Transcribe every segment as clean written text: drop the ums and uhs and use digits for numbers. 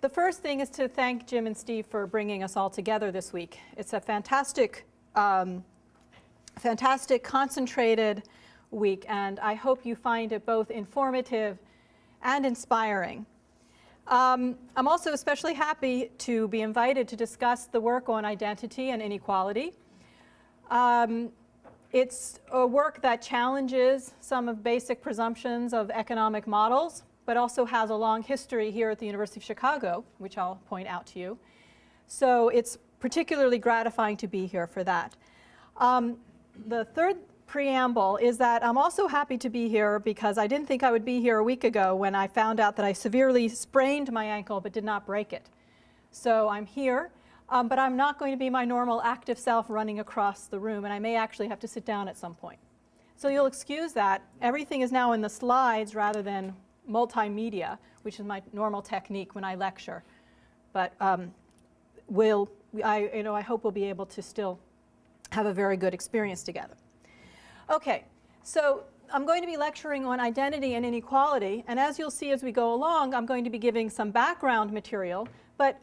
the first thing is to thank Jim and Steve for bringing us all together this week. It's a fantastic, fantastic concentrated week, and I hope you find it both informative and inspiring. I'm also especially happy to be invited to discuss the work on identity and inequality. It's a work that challenges some of basic presumptions of economic models, but also has a long history here at the University of Chicago, which I'll point out to you. So it's particularly gratifying to be here for that. The third preamble is that I'm also happy to be here because I didn't think I would be here a week ago when I found out that I severely sprained my ankle but did not break it. So I'm here, but I'm not going to be my normal active self running across the room, and I may actually have to sit down at some point. So you'll excuse that. Everything is now in the slides rather than multimedia, which is my normal technique when I lecture. But I hope we'll be able to still have a very good experience together. Okay, so I'm going to be lecturing on identity and inequality, and as you'll see as we go along, I'm going to be giving some background material, but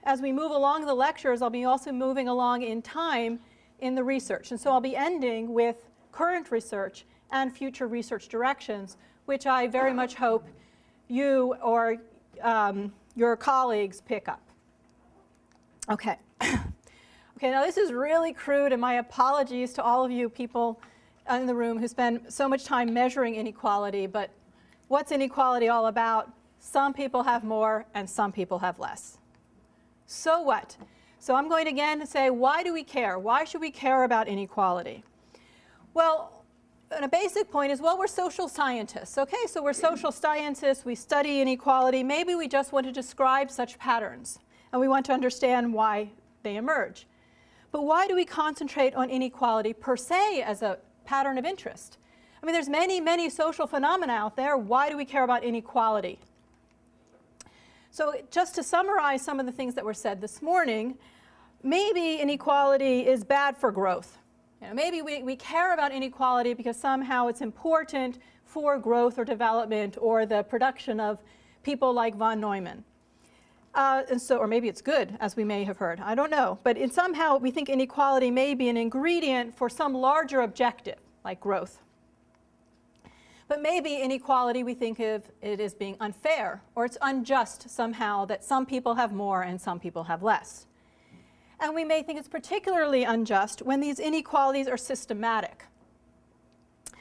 as we move along the lectures, I'll be also moving along in time in the research. And so I'll be ending with current research and future research directions, which I very much hope you or your colleagues pick up. Okay. Okay, now this is really crude, and my apologies to all of you people in the room who spend so much time measuring inequality, but what's inequality all about? Some people have more and some people have less. So what? So I'm going to again say, why do we care? Why should we care about inequality? Well, and a basic point is, well, we're social scientists. Okay, so we're social scientists, we study inequality. Maybe we just want to describe such patterns, and we want to understand why they emerge. But why do we concentrate on inequality per se as a pattern of interest? I mean, there's many, many social phenomena out there. Why do we care about inequality? So just to summarize some of the things that were said this morning, maybe inequality is bad for growth. Maybe we care about inequality because somehow it's important for growth or development or the production of people like von Neumann. Or maybe it's good, as we may have heard. I don't know. But somehow we think inequality may be an ingredient for some larger objective, like growth. But maybe inequality, we think of it as being unfair, or it's unjust somehow that some people have more and some people have less. And we may think it's particularly unjust when these inequalities are systematic.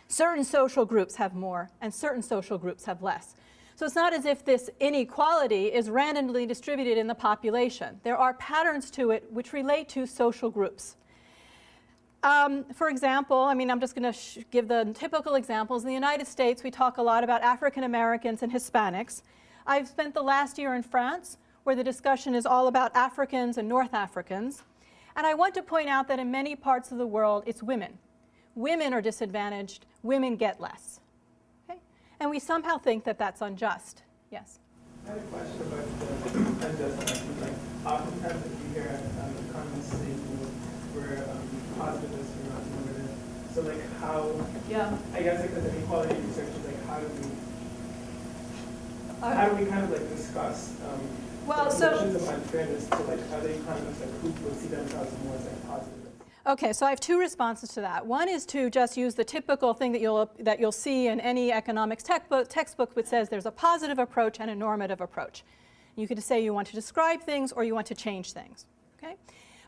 Certain social groups have more and certain social groups have less. So it's not as if this inequality is randomly distributed in the population. There are patterns to it which relate to social groups. For example, I'm just going to give the typical examples. In the United States, we talk a lot about African Americans and Hispanics. I've spent the last year in France, where the discussion is all about Africans and North Africans. And I want to point out that in many parts of the world, it's women. Women are disadvantaged. Women get less. Okay? And we somehow think that that's unjust. Yes? I had a question about the unjust. Oftentimes if you hear economists say we're positivist, we're not normative. So how, I guess as an equality researcher, how do we kind of discuss notions of unfairness to other economists who would see themselves more as positive? Okay, so I have two responses to that. One is to just use the typical thing that you'll see in any economics textbook which says there's a positive approach and a normative approach. You could say you want to describe things or you want to change things. Okay?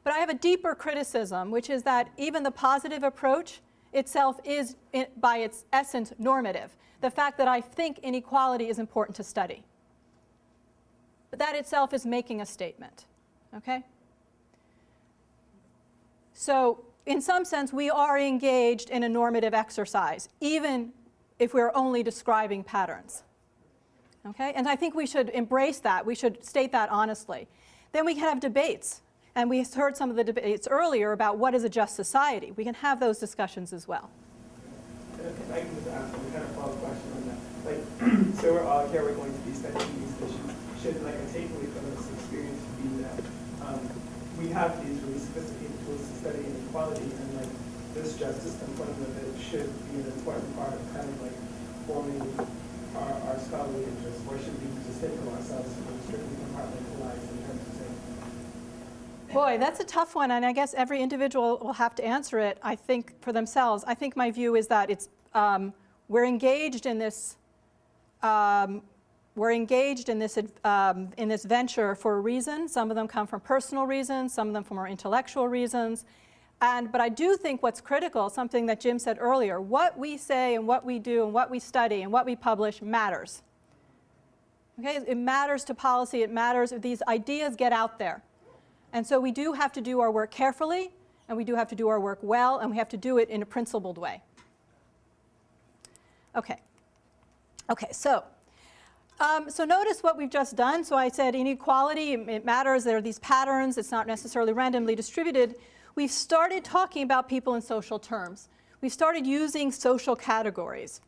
But I have a deeper criticism, which is that even the positive approach itself is, by its essence, normative. The fact that I think inequality is important to study. But that itself is making a statement. Okay? So in some sense, we are engaged in a normative exercise, even if we're only describing patterns. Okay? And I think we should embrace that. We should state that honestly. Then we can have debates. And we heard some of the debates earlier about what is a just society. We can have those discussions as well. If I can just ask one kind of follow-up question on that. So we're all here, we're going to be studying these issues. Should a takeaway from this experience be that we have these really sophisticated tools to study inequality, and this justice component of it should be an important part of forming our scholarly interest, or should we just think of ourselves as strictly compartmentalized in terms of saying, Boy, that's a tough one, and I guess every individual will have to answer it, I think, for themselves. I think my view is that it's, we're engaged in this in this venture for a reason. Some of them come from personal reasons, some of them from more intellectual reasons. But I do think what's critical, something that Jim said earlier, what we say and what we do and what we study and what we publish matters. Okay? It matters to policy. It matters if these ideas get out there. And so we do have to do our work carefully, and we do have to do our work well, and we have to do it in a principled way. Okay. Okay, so notice what we've just done. So I said inequality, it matters. There are these patterns. It's not necessarily randomly distributed. We've started talking about people in social terms. We've started using social categories.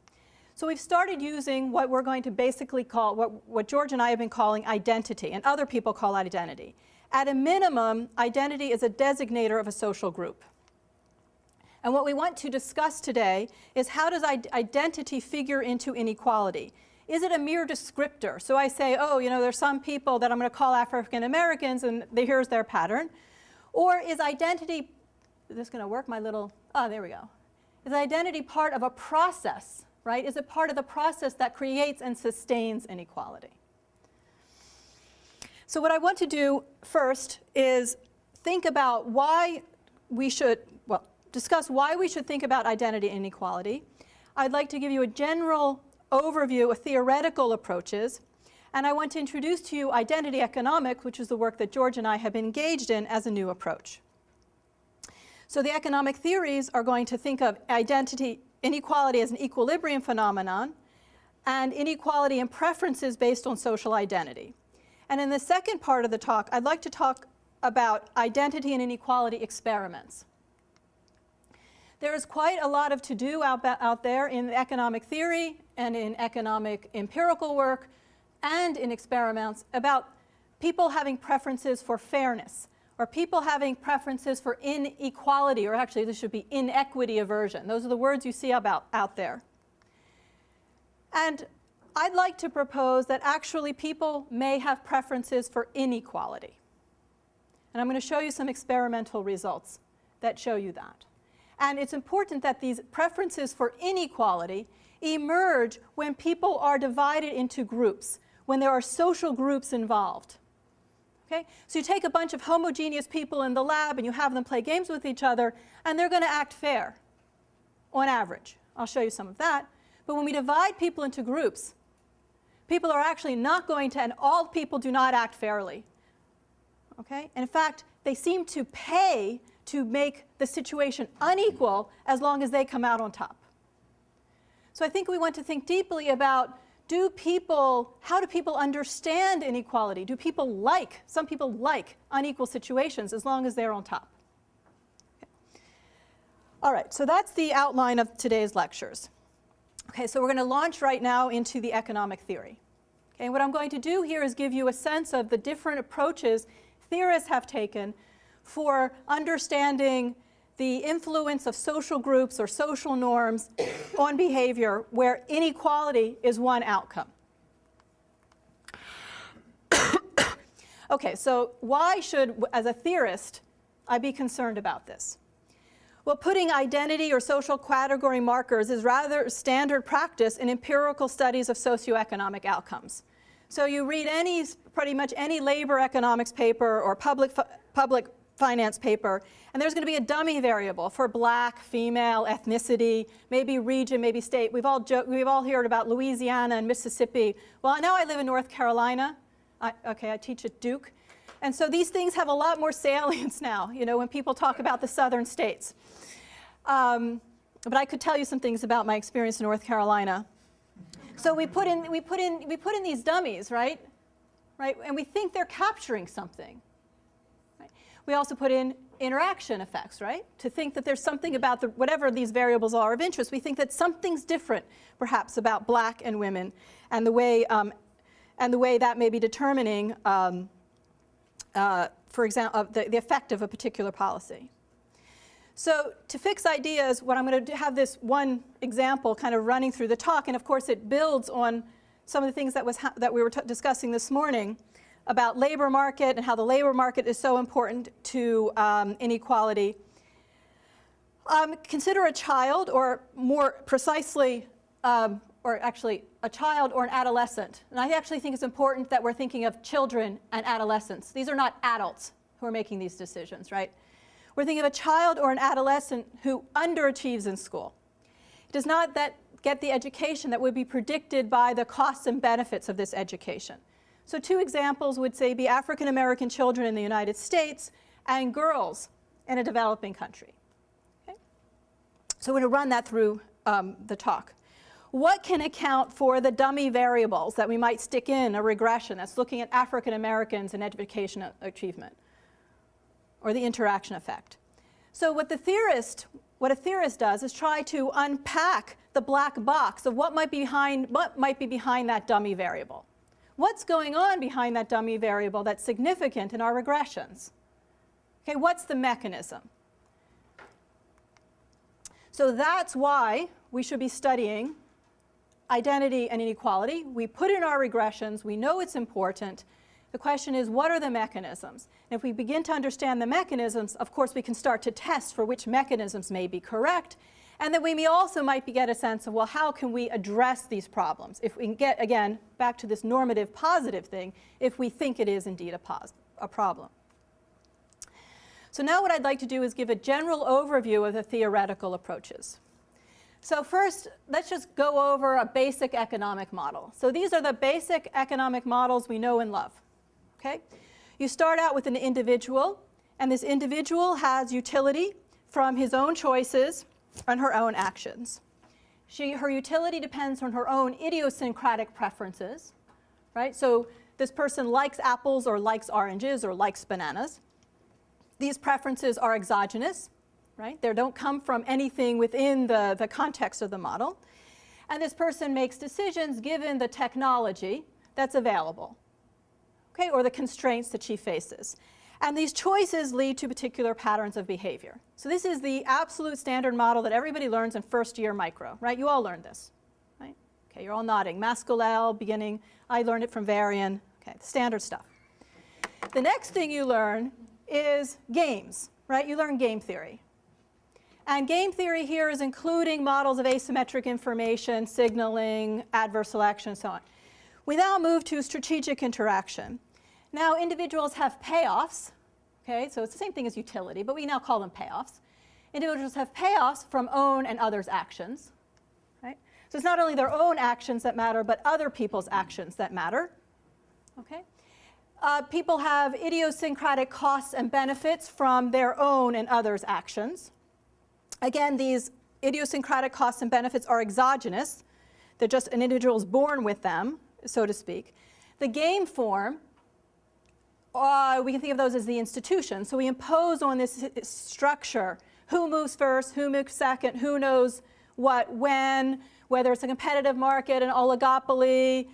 So we've started using what we're going to basically call, what George and I have been calling identity, and other people call identity. At a minimum, identity is a designator of a social group. And what we want to discuss today is how does identity figure into inequality? Is it a mere descriptor? So I say, oh, you know, there's some people that I'm going to call African Americans, and here's their pattern. Or is identity, is this going to work? My little, oh, there we go. Is identity part of a process, right? Is it part of the process that creates and sustains inequality? So what I want to do first is think about why we should, well, discuss why we should think about identity and inequality. I'd like to give you a general overview of theoretical approaches, and I want to introduce to you identity economics, which is the work that George and I have been engaged in as a new approach. So the economic theories are going to think of identity inequality as an equilibrium phenomenon and inequality and preferences based on social identity. And in the second part of the talk, I'd like to talk about identity and inequality experiments. There is quite a lot of to-do out there in economic theory and in economic empirical work and in experiments about people having preferences for fairness, or people having preferences for inequality, or actually this should be inequity aversion. Those are the words you see out there. And I'd like to propose that actually people may have preferences for inequality. And I'm going to show you some experimental results that show you that. And it's important that these preferences for inequality emerge when people are divided into groups, when there are social groups involved. Okay? So you take a bunch of homogeneous people in the lab and you have them play games with each other, and they're going to act fair, on average. I'll show you some of that. But when we divide people into groups, people are actually not going to, and all people do not act fairly. Okay? And in fact, they seem to pay to make the situation unequal as long as they come out on top. So I think we want to think deeply about how do people understand inequality? Some people like unequal situations as long as they're on top. Okay. All right, so that's the outline of today's lectures. Okay, so we're going to launch right now into the economic theory. Okay, what I'm going to do here is give you a sense of the different approaches theorists have taken for understanding the influence of social groups or social norms on behavior where inequality is one outcome. Okay, so why should, as a theorist, I be concerned about this? Well, putting identity or social category markers is rather standard practice in empirical studies of socioeconomic outcomes. So you read pretty much any labor economics paper or public finance paper, and there's going to be a dummy variable for black, female, ethnicity, maybe region, maybe state. We've all heard about Louisiana and Mississippi. Well, now I live in North Carolina. I teach at Duke. And so these things have a lot more salience now, you know, when people talk about the southern states. But I could tell you some things about my experience in North Carolina. So we put in these dummies, right? And we think they're capturing something. Right? We also put in interaction effects, right? To think that there's something about whatever these variables are of interest. We think that something's different, perhaps, about black and women, and the way that may be determining, for example, the effect of a particular policy. So to fix ideas, what I'm going to have this one example kind of running through the talk, and of course it builds on some of the things that we were discussing this morning about labor market and how the labor market is so important to inequality. Consider a child, or more precisely, or actually a child or an adolescent. And I actually think it's important that we're thinking of children and adolescents. These are not adults who are making these decisions, right? We're thinking of a child or an adolescent who underachieves in school. It does not get the education that would be predicted by the costs and benefits of this education. So two examples would say be African American children in the United States and girls in a developing country. Okay? So we're going to run that through the talk. What can account for the dummy variables that we might stick in a regression that's looking at African Americans and education achievement, or the interaction effect? So what a theorist does is try to unpack the black box of what might be behind that dummy variable. What's going on behind that dummy variable that's significant in our regressions? Okay, what's the mechanism? So that's why we should be studying identity and inequality. We put in our regressions, we know it's important. The question is, what are the mechanisms? And if we begin to understand the mechanisms, of course we can start to test for which mechanisms may be correct. And then we may also get a sense of, well, how can we address these problems? If we can get, again, back to this normative positive thing, if we think it is indeed a problem. So now what I'd like to do is give a general overview of the theoretical approaches. So first, let's just go over a basic economic model. So these are the basic economic models we know and love. Okay? You start out with an individual, and this individual has utility from his own choices and her own actions. Her utility depends on her own idiosyncratic preferences, right? So this person likes apples or likes oranges or likes bananas. These preferences are exogenous, right? They don't come from anything within the context of the model. And this person makes decisions given the technology that's available, okay, or the constraints that she faces. And these choices lead to particular patterns of behavior. So this is the absolute standard model that everybody learns in first year micro, right? You all learned this, right? Okay, you're all nodding. Mascolel, beginning, I learned it from Varian, okay, the standard stuff. The next thing you learn is games, right? You learn game theory. And game theory here is including models of asymmetric information, signaling, adverse selection, and so on. We now move to strategic interaction. Now individuals have payoffs, okay, so it's the same thing as utility, but we now call them payoffs. Individuals have payoffs from own and others' actions, right? So it's not only their own actions that matter, but other people's actions that matter, okay? People have idiosyncratic costs and benefits from their own and others' actions. Again, these idiosyncratic costs and benefits are exogenous. They're just an individual's born with them, so to speak. The game form, we can think of those as the institution. So we impose on this structure who moves first, who moves second, who knows what, when, whether it's a competitive market, an oligopoly,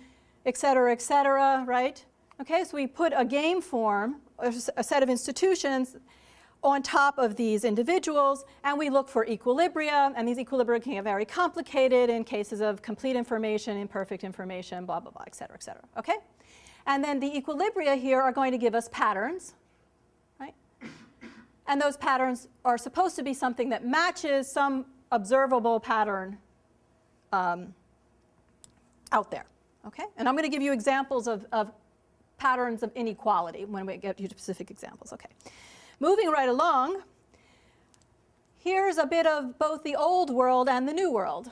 et cetera, right? Okay, so we put a game form, a set of institutions, on top of these individuals, and we look for equilibria, and these equilibria can get very complicated in cases of complete information, imperfect information, blah, blah, blah, et cetera, okay? And then the equilibria here are going to give us patterns, right? And those patterns are supposed to be something that matches some observable pattern out there, okay? And I'm going to give you examples of patterns of inequality when we get to specific examples, okay? Moving right along, here's a bit of both the old world and the new world.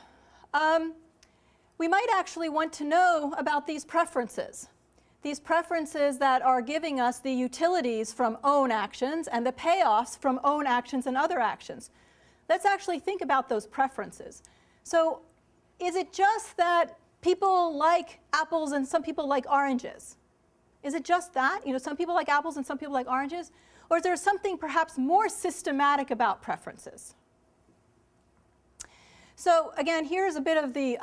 We might actually want to know about these preferences that are giving us the utilities from own actions and the payoffs from own actions and other actions. Let's actually think about those preferences. So is it just that people like apples and some people like oranges? Is it just that? You know, some people like apples and some people like oranges? Or is there something perhaps more systematic about preferences? So again, here's a bit of the,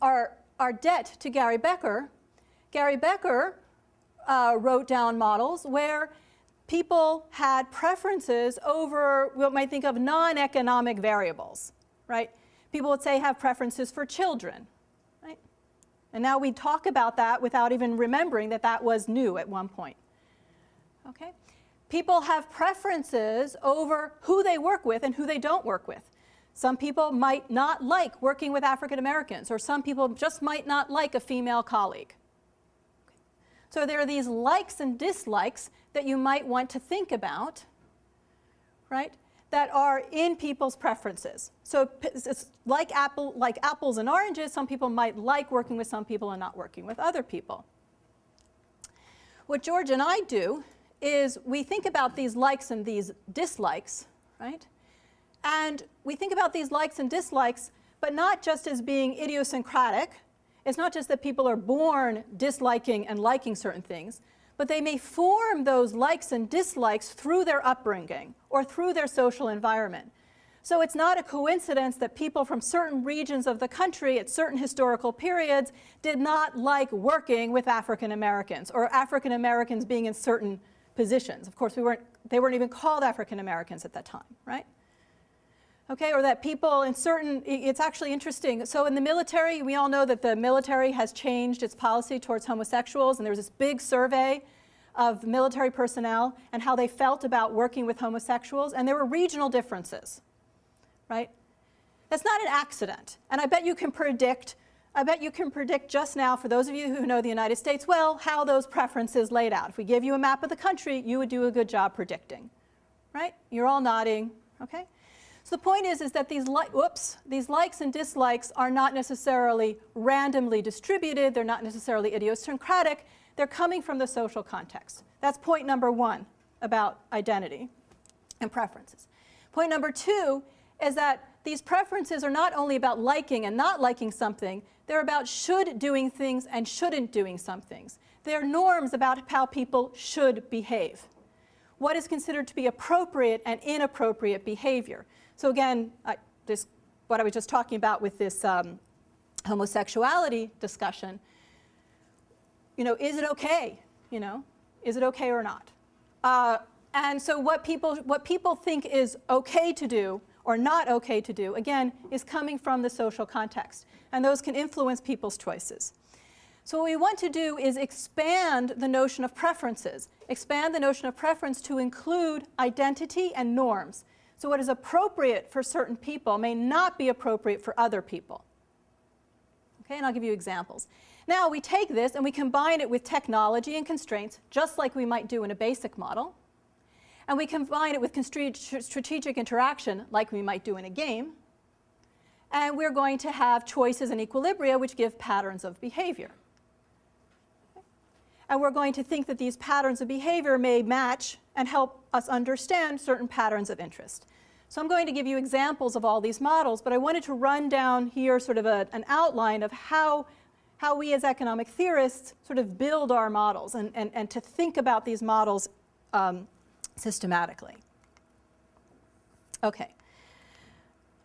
our debt to Gary Becker. Gary Becker wrote down models where people had preferences over what we might think of non-economic variables, right? People would say have preferences for children, right? And now we talk about that without even remembering that that was new at one point. Okay? People have preferences over who they work with and who they don't work with. Some people might not like working with African Americans, or some people just might not like a female colleague. So there are these likes and dislikes that you might want to think about, right, that are in people's preferences. So it's like apples and oranges. Some people might like working with some people and not working with other people. What George and I do is we think about these likes and these dislikes, right? And we think about these likes and dislikes, but not just as being idiosyncratic. It's not just that people are born disliking and liking certain things, but they may form those likes and dislikes through their upbringing or through their social environment. So it's not a coincidence that people from certain regions of the country at certain historical periods did not like working with African Americans, or African Americans being in certain positions. Of course, they weren't even called African Americans at that time, right? Okay, or that people in certain, it's actually interesting. So in the military, we all know that the military has changed its policy towards homosexuals, and there was this big survey of military personnel and how they felt about working with homosexuals, and there were regional differences, right? That's not an accident, and I bet you can predict just now, for those of you who know the United States well, how those preferences laid out. If we gave you a map of the country, you would do a good job predicting, right? You're all nodding, okay? So the point is that these likes and dislikes are not necessarily randomly distributed. They're not necessarily idiosyncratic. They're coming from the social context. That's point number one about identity and preferences. Point number two is that these preferences are not only about liking and not liking something, they're about should doing things and shouldn't doing some things. They're norms about how people should behave. What is considered to be appropriate and inappropriate behavior. So again, what I was just talking about with this homosexuality discussion, is it okay? Is it okay or not? And so what people think is okay to do or not okay to do, again, is coming from the social context. And those can influence people's choices. So what we want to do is expand the notion of preferences, expand the notion of preference to include identity and norms. So what is appropriate for certain people may not be appropriate for other people. Okay, and I'll give you examples. Now we take this and we combine it with technology and constraints, just like we might do in a basic model. And we combine it with strategic interaction, like we might do in a game. And we're going to have choices and equilibria, which give patterns of behavior. Okay? And we're going to think that these patterns of behavior may match and help us understand certain patterns of interest. So I'm going to give you examples of all these models, but I wanted to run down here sort of an outline of how we as economic theorists sort of build our models and to think about these models systematically. Okay.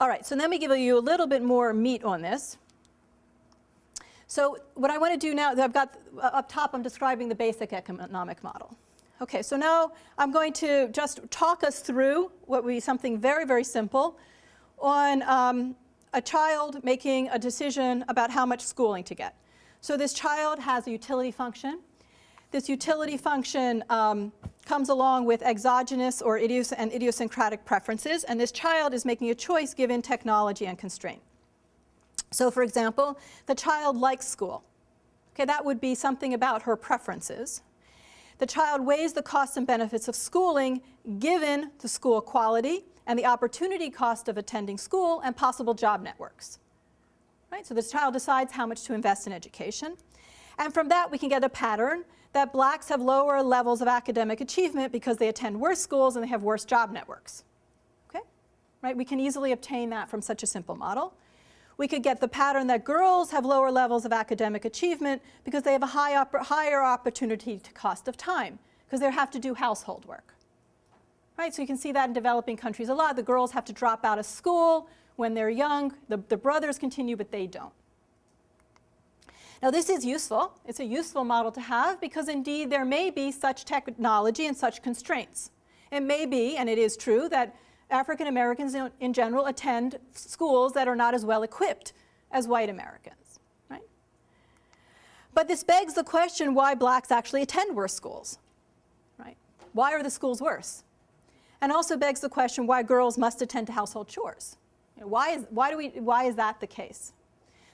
All right, so let me give you a little bit more meat on this. So what I want to do now, I've got up top, I'm describing the basic economic model. Okay, so now I'm going to just talk us through what would be something very, very simple on a child making a decision about how much schooling to get. So this child has a utility function. This utility function comes along with exogenous or idiosyncratic preferences, and this child is making a choice given technology and constraint. So for example, the child likes school. Okay, that would be something about her preferences. The child weighs the costs and benefits of schooling given the school quality and the opportunity cost of attending school and possible job networks. Right? So this child decides how much to invest in education. And from that, we can get a pattern that blacks have lower levels of academic achievement because they attend worse schools and they have worse job networks. Okay? Right? We can easily obtain that from such a simple model. We could get the pattern that girls have lower levels of academic achievement because they have a higher opportunity to cost of time because they have to do household work. Right? So you can see that in developing countries a lot. The girls have to drop out of school when they're young. The brothers continue, but they don't. Now this is useful. It's a useful model to have because indeed there may be such technology and such constraints. It may be, and it is true, that African Americans in general attend schools that are not as well equipped as white Americans, right? But this begs the question why blacks actually attend worse schools, right? Why are the schools worse? And also begs the question why girls must attend to household chores. You know, why is that the case?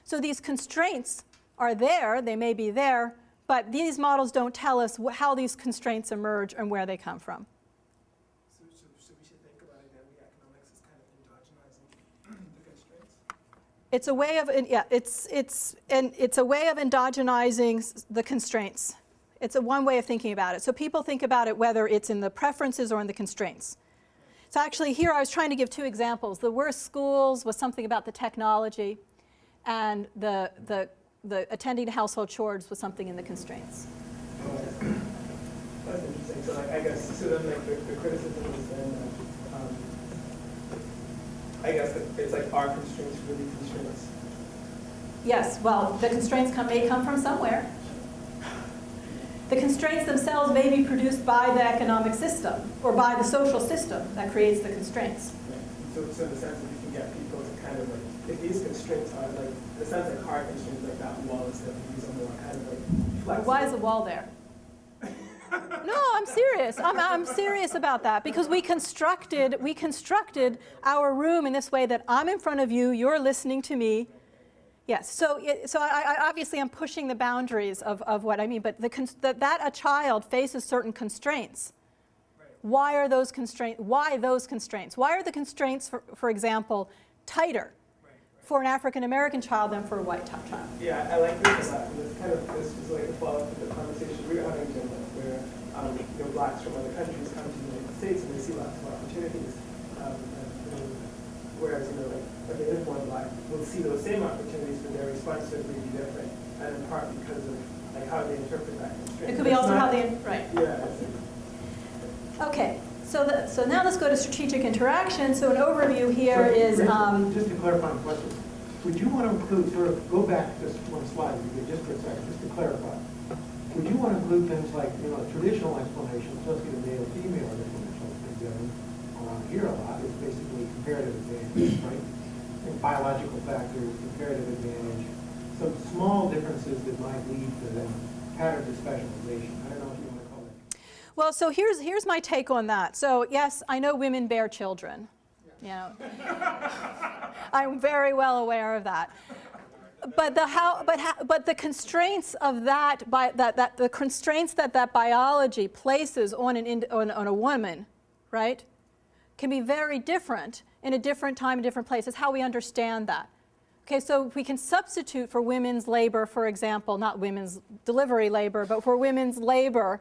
So these constraints are there, they may be there, but these models don't tell us how these constraints emerge and where they come from. So we should think about identity economics as kind of endogenizing the constraints? It's a way of, yeah, it's a way of endogenizing the constraints. It's one way of thinking about it. So people think about it whether it's in the preferences or in the constraints. So actually here I was trying to give two examples. The worst schools was something about the technology, and the attending to household chores was something in the constraints. That's interesting. So like, I guess, so then like the criticism is then I guess that it's like our constraints really constrain us. Yes, well, the constraints may come from somewhere. The constraints themselves may be produced by the economic system or by the social system that creates the constraints. Right. So in the sense that we can get people to kind of like, if these constraints are like, the sense like hard constraints like that wall is that these are more kind of like flexible. Why is the wall there? No, I'm serious. I'm serious about that because we constructed our room in this way that I'm in front of you, you're listening to me. Yes, so I obviously I'm pushing the boundaries of what I mean, but that a child faces certain constraints. Right. Why are those constraints? Why those constraints? Why are the constraints, for example, tighter for an African American child than for a white child? Yeah, I like this a lot. And it's kind of this was like a follow-up to the conversation we were having, Jim, where you know, blacks from other countries come to the United States and they see lots of opportunities. Whereas, you know, like, okay, this one black will see those same opportunities, but their response to it may be different, and in part because of like how they interpret that constraint. It could be also how they, right. Yeah. Okay, so now let's go to strategic interaction. So an overview here is... just to clarify the question, would you want to include, sort of, go back just one slide, just for a second, just to clarify. Would you want to include things like, you know, traditional explanations, especially the male-female explanations been given around here a lot, is basically comparative advantage, right? And biological factors, comparative advantage, some small differences that might lead to then patterns of specialization. I don't know if you want to call it. Well, so here's my take on that. So yes, I know women bear children. You know, I'm very well aware of that. But the constraints of that, the constraints that biology places on a woman, right, can be very different in a different time and different place. It's how we understand that. Okay, so we can substitute for women's labor, for example, not women's delivery labor, but for women's labor,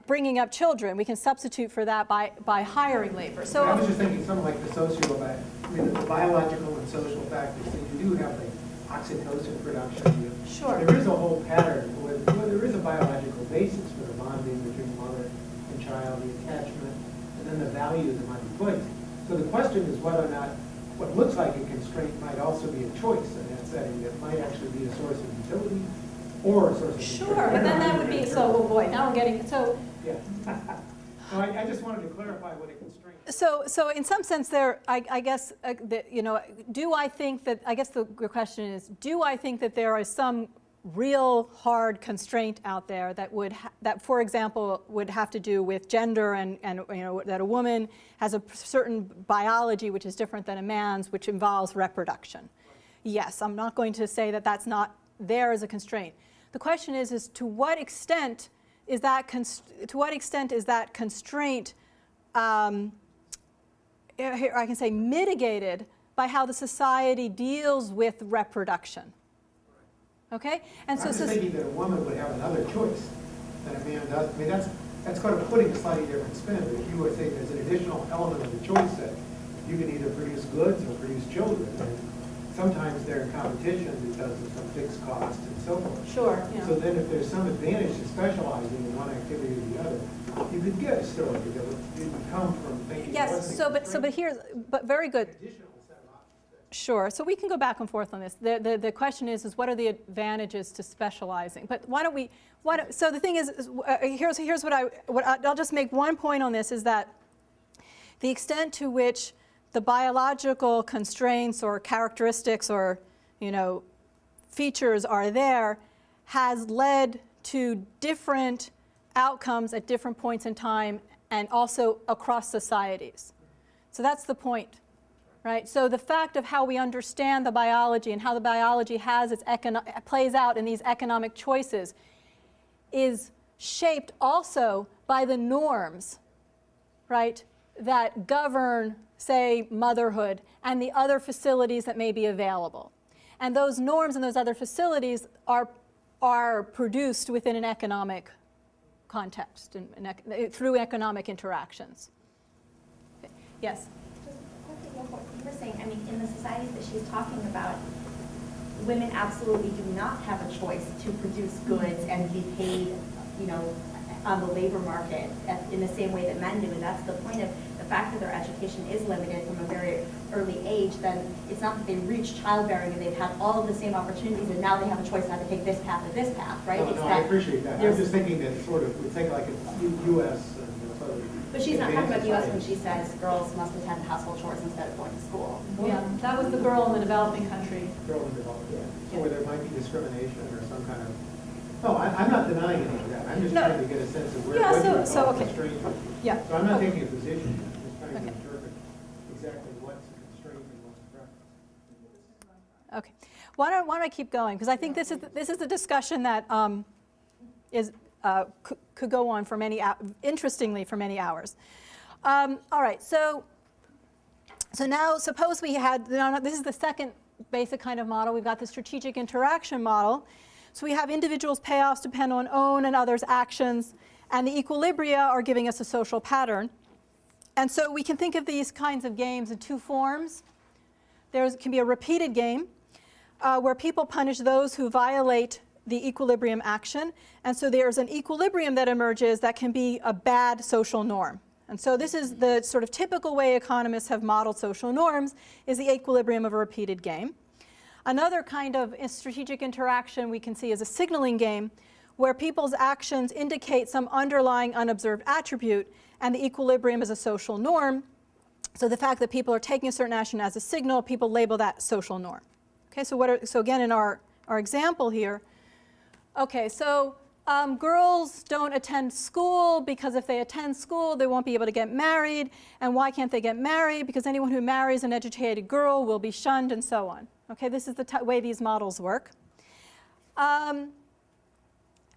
bringing up children. We can substitute for that by hiring labor. So I was just thinking something like the biological and social factors. So you do have like oxytocin production. Sure. There is a whole pattern where there is a biological basis for the bonding between mother and child, the attachment, and then the values that might be placed. So the question is whether or not what looks like a constraint might also be a choice in that setting that might actually be a source of utility or a source of sure, constraint. but then that would be, so, oh boy, now we're getting, so. Yeah. So I just wanted to clarify what a constraint is. So in some sense there, I guess, you know, do I think that, I guess the question is, do I think that there is some real hard constraint out there that that, for example, would have to do with gender and you know, that a woman has a certain biology which is different than a man's, which involves reproduction? Yes, I'm not going to say that that's not there as a constraint. The question is to what extent is that constraint, here I can say mitigated by how the society deals with reproduction? Okay, and so I'm just thinking that a woman would have another choice than a man does. I mean, that's kind of putting a slightly different spin. But if you were saying there's an additional element of the choice that you can either produce goods or produce children, and sometimes they're in competition because of some fixed cost and so forth. Sure. Yeah. So then if there's some advantage to specializing in one activity or the other, you could get a story that would come from thinking. Yes. But very good. Sure. So we can go back and forth on this. The question is what are the advantages to specializing? But why don't we? So the thing is here's what I'll just make one point on this is that the extent to which the biological constraints or characteristics or, you know, features are there has led to different outcomes at different points in time and also across societies. So that's the point, right? So the fact of how we understand the biology and how the biology has its plays out in these economic choices is shaped also by the norms, right, that govern, say, motherhood and the other facilities that may be available. And those norms and those other facilities are produced within an economic context and through economic interactions. Okay. Yes? Just quickly, what you were saying, I mean, in the societies that she's talking about, women absolutely do not have a choice to produce goods and be paid, you know, on the labor market in the same way that men do. And that's the point of the fact that their education is limited from a very early age. Then it's not that they reach childbearing and they've had all of the same opportunities and now they have a choice not to take this path or this path, right? No, I appreciate that. I'm just thinking that sort of, we think like it's U.S. and sort of. But she's not talking about the U.S. when she says girls must attend household chores instead of going to school. Yeah, that was the girl in the developing country. Girl in development, yeah. So where there might be discrimination or some kind of, no, I'm not denying any of that. I'm just trying to get a sense of where, Yeah, what you're so, calling okay. constraint. Yeah. So I'm not Okay. taking a position, I'm just trying Okay. to interpret exactly what's a constraint and what's a preference. Okay. Why don't I keep going? Because I think this is a discussion that could go on for interestingly for many hours. All right. So now suppose we had, this is the second basic kind of model. We've got the strategic interaction model. So we have individuals' payoffs depend on own and others' actions, and the equilibria are giving us a social pattern. And so we can think of these kinds of games in two forms. There can be a repeated game where people punish those who violate the equilibrium action. And so there's an equilibrium that emerges that can be a bad social norm. And so this is the sort of typical way economists have modeled social norms, is the equilibrium of a repeated game. Another kind of strategic interaction we can see is a signaling game where people's actions indicate some underlying unobserved attribute, and the equilibrium is a social norm. So the fact that people are taking a certain action as a signal, people label that social norm. Okay, so again in our example here, okay, so girls don't attend school because if they attend school, they won't be able to get married. And why can't they get married? Because anyone who marries an educated girl will be shunned and so on. Okay, this is the way these models work.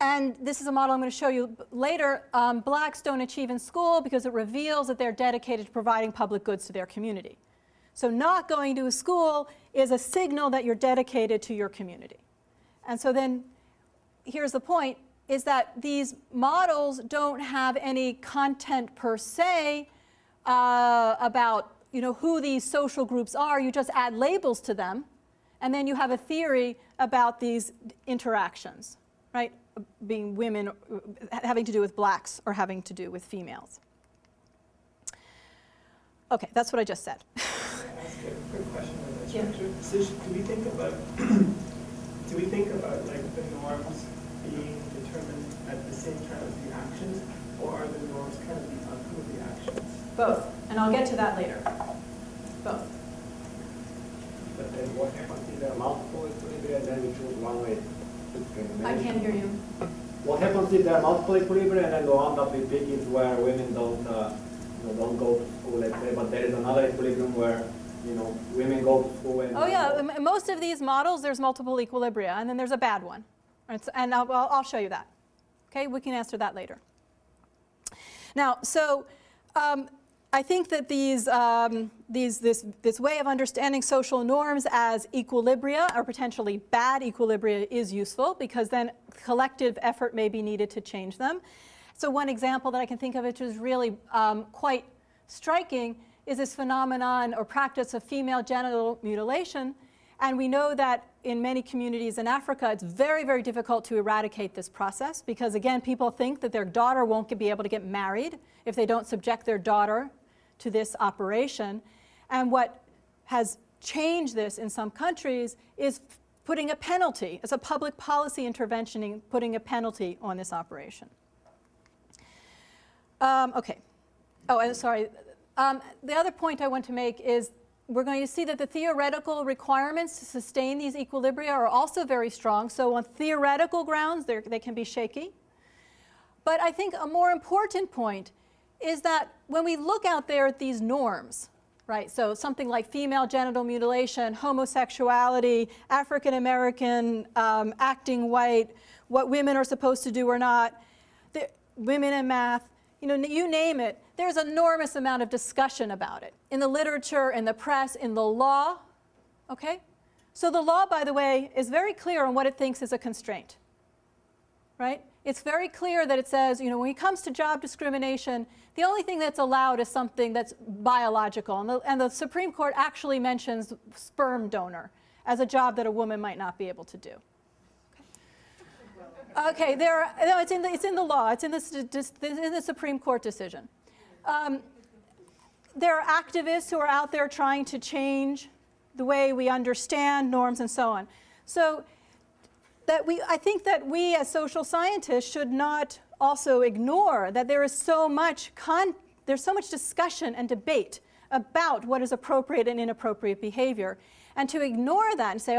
And this is a model I'm going to show you later. Blacks don't achieve in school because it reveals that they're dedicated to providing public goods to their community. So not going to a school is a signal that you're dedicated to your community. And so then here's the point, is that these models don't have any content per se about who these social groups are. You just add labels to them, and then you have a theory about these interactions, right? Being women, having to do with blacks or having to do with females. Okay, that's what I just said. Can I ask a quick question on that Yeah. structure? So do we think about like the norms being determined at the same time as the actions, or are the norms kind of the outcome of the actions? Both, and I'll get to that later. Both. But then what happens if there are multiple equilibria, then we choose one way to discriminate? I can't hear you. What happens if there are multiple equilibria and then the one that we pick is where women don't go to school, let's say, but there is another equilibrium where women go to school and... Oh yeah, in most of these models there's multiple equilibria, and then there's a bad one. And I'll show you that. Okay, we can answer that later. Now, so I think that this way of understanding social norms as equilibria or potentially bad equilibria is useful, because then collective effort may be needed to change them. So one example that I can think of, which is really quite striking, is this phenomenon or practice of female genital mutilation. And we know that in many communities in Africa, it's very, very difficult to eradicate this process, because again, people think that their daughter won't be able to get married if they don't subject their daughter to this operation. And what has changed this in some countries is putting a penalty, as a public policy intervention, in putting a penalty on this operation. Okay. Oh, and sorry. The other point I want to make is we're going to see that the theoretical requirements to sustain these equilibria are also very strong. So on theoretical grounds, they can be shaky. But I think a more important point is that when we look out there at these norms, right, so something like female genital mutilation, homosexuality, African American, acting white, what women are supposed to do or not, women in math, you name it, there's an enormous amount of discussion about it in the literature, in the press, in the law, okay? So the law, by the way, is very clear on what it thinks is a constraint, right? It's very clear that it says, when it comes to job discrimination, the only thing that's allowed is something that's biological. And the Supreme Court actually mentions sperm donor as a job that a woman might not be able to do. Okay, it's in the law. It's in the Supreme Court decision. There are activists who are out there trying to change the way we understand norms and so on. So I think that we as social scientists should not also ignore that there is so much discussion and debate about what is appropriate and inappropriate behavior. And to ignore that and say,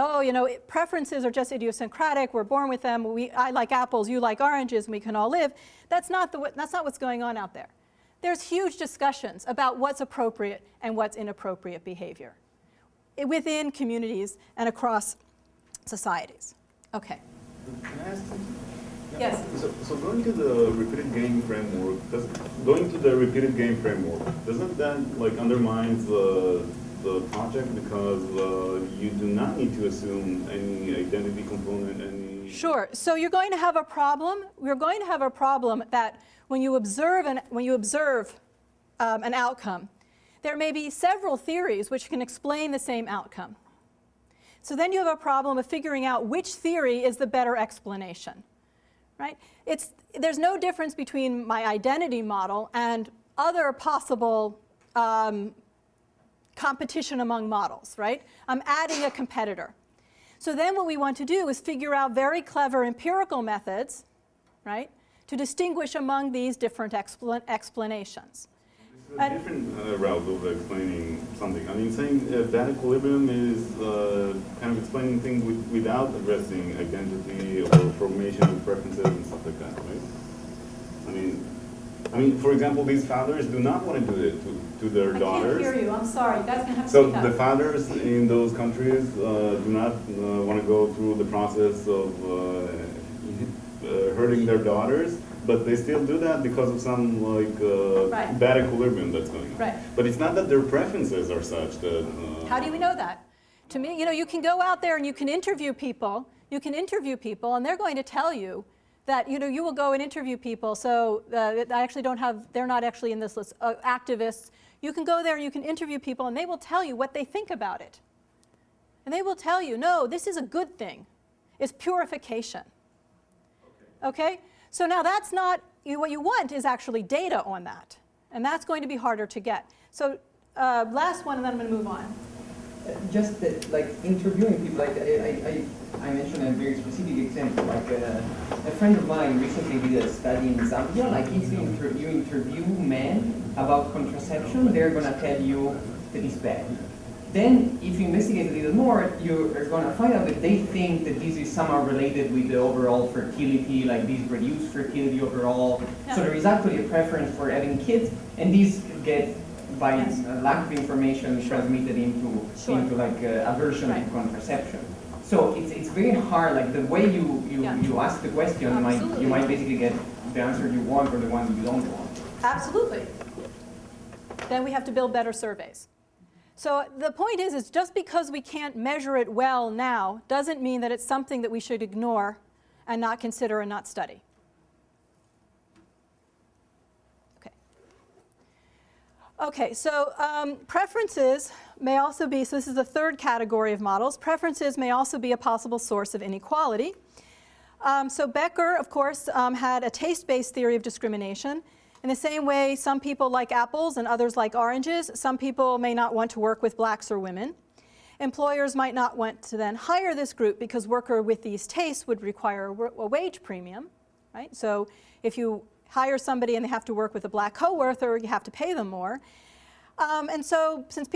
preferences are just idiosyncratic, we're born with them, I like apples, you like oranges, and we can all live, that's not what's going on out there. There's huge discussions about what's appropriate and what's inappropriate behavior within communities and across societies. Okay. Can I ask something? Yes. So going to the repeated game framework, doesn't that undermines the project because you do not need to assume any identity component, Sure. So you're going to have a problem. We're going to have a problem that when you observe an outcome, there may be several theories which can explain the same outcome. So then you have a problem of figuring out which theory is the better explanation, right? There's no difference between my identity model and other possible competition among models, right? I'm adding a competitor. So then what we want to do is figure out very clever empirical methods, right, to distinguish among these different explanations. It's a different route of explaining something. I mean, saying that equilibrium is kind of explaining things without addressing identity or formation of preferences and stuff like that, right? I mean, for example, these fathers do not want to do it to their daughters. I can't hear you. I'm sorry. You guys are going to have to So speak up. the fathers in those countries do not want to go through the process of hurting their daughters, but they still do that because of some Right. bad equilibrium that's going on. Right. But it's not that their preferences are such that. How do we know that? To me, you can go out there and you can interview people. And they're going to tell you that you will go and interview people. So they're not actually in this list. Activists. You can go there and you can interview people, and they will tell you what they think about it. And they will tell you, no, this is a good thing. It's purification. Okay? So now that's not, what you want is actually data on that. And that's going to be harder to get. So last one, and then I'm going to move on. Just interviewing people, I mentioned a very specific example. A friend of mine recently did a study in Zambia. If you interview men about contraception, they're going to tell you that it's bad. Then, if you investigate a little more, you are going to find out that they think that this is somehow related with the overall fertility, this reduced fertility overall. Yeah. So there is actually a preference for having kids, and these get, by lack of information, transmitted into aversion Right. to contraception. So it's very hard. The way you ask the question, you might basically get the answer you want or the one you don't want. Absolutely. Then we have to build better surveys. So the point is just because we can't measure it well now doesn't mean that it's something that we should ignore and not consider and not study. Okay, so preferences may also be, so this is the third category of models, preferences may also be a possible source of inequality. So Becker, of course, had a taste-based theory of discrimination. In the same way, some people like apples and others like oranges. Some people may not want to work with blacks or women. Employers might not want to then hire this group because worker with these tastes would require a wage premium, right? So if you hire somebody and they have to work with a black coworker, you have to pay them more. And so since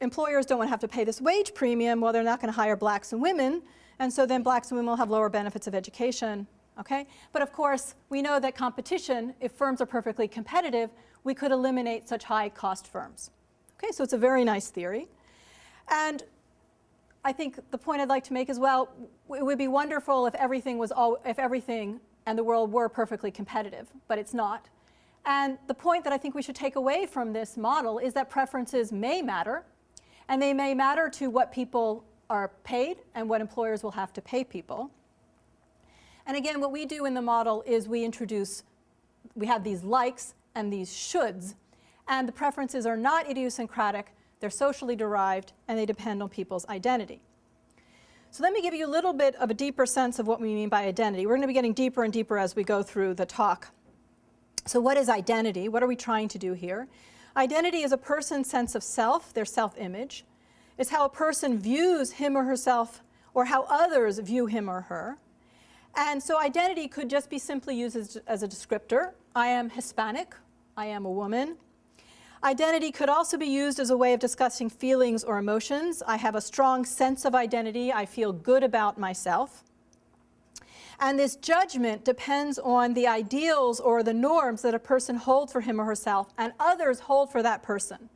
employers don't want to have to pay this wage premium, well, they're not going to hire blacks and women, and so then blacks and women will have lower benefits of education, okay? But of course, we know that competition, if firms are perfectly competitive, we could eliminate such high-cost firms. Okay, so it's a very nice theory. And I think the point I'd like to make is, well, it would be wonderful if everything and the world were perfectly competitive, but it's not. And the point that I think we should take away from this model is that preferences may matter, and they may matter to what people are paid and what employers will have to pay people. And again, what we do in the model is we have these likes and these shoulds, and the preferences are not idiosyncratic, they're socially derived, and they depend on people's identity. So let me give you a little bit of a deeper sense of what we mean by identity. We're going to be getting deeper and deeper as we go through the talk. So what is identity? What are we trying to do here? Identity is a person's sense of self, their self-image. It's how a person views him or herself, or how others view him or her. And so identity could just be simply used as a descriptor. I am Hispanic. I am a woman. Identity could also be used as a way of discussing feelings or emotions. I have a strong sense of identity. I feel good about myself. And this judgment depends on the ideals or the norms that a person holds for him or herself and others hold for that person.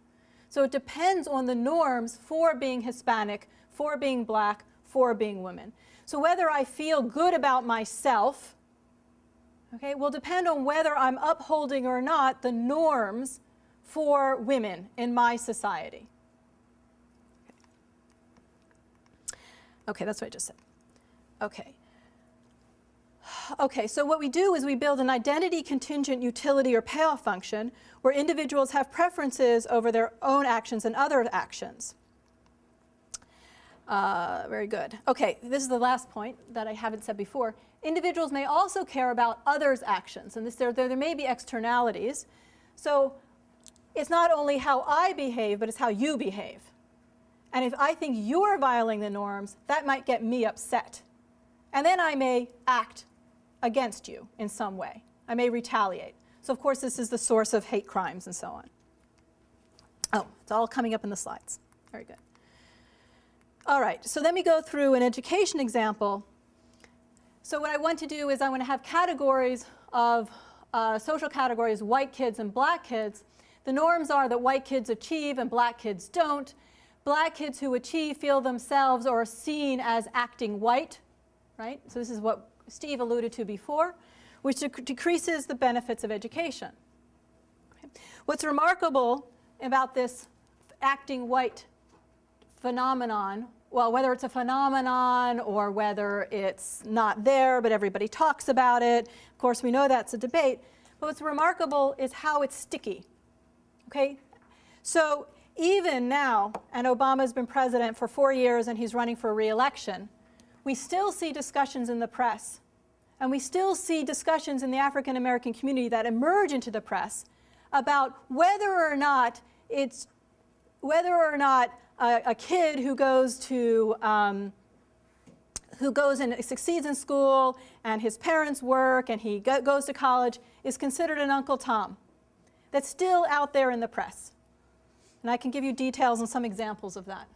So it depends on the norms for being Hispanic, for being black, for being women. So whether I feel good about myself, okay, will depend on whether I'm upholding or not the norms for women in my society. Okay, that's what I just said. Okay, so what we do is we build an identity contingent utility or payoff function where individuals have preferences over their own actions and other actions. Very good. Okay, this is the last point that I haven't said before. Individuals may also care about others' actions, and there may be externalities. So it's not only how I behave, but it's how you behave. And if I think you're violating the norms, that might get me upset. And then I may act against you in some way. I may retaliate. So of course this is the source of hate crimes and so on. Oh, it's all coming up in the slides. Very good. All right, so let me go through an education example. So what I want to do is I want to have categories of social categories, white kids and black kids. The norms are that white kids achieve and black kids don't. Black kids who achieve feel themselves or are seen as acting white, right? So this is what Steve alluded to before, which decreases the benefits of education. Okay. What's remarkable about this acting white phenomenon, well, whether it's a phenomenon or whether it's not there, but everybody talks about it, of course we know that's a debate, but what's remarkable is how it's sticky. Okay? So even now, and Obama's been president for 4 years and he's running for re-election, we still see discussions in the press, and we still see discussions in the African American community that emerge into the press about whether or not a kid who goes and succeeds in school and his parents work and he goes to college is considered an Uncle Tom. That's still out there in the press. And I can give you details and some examples of that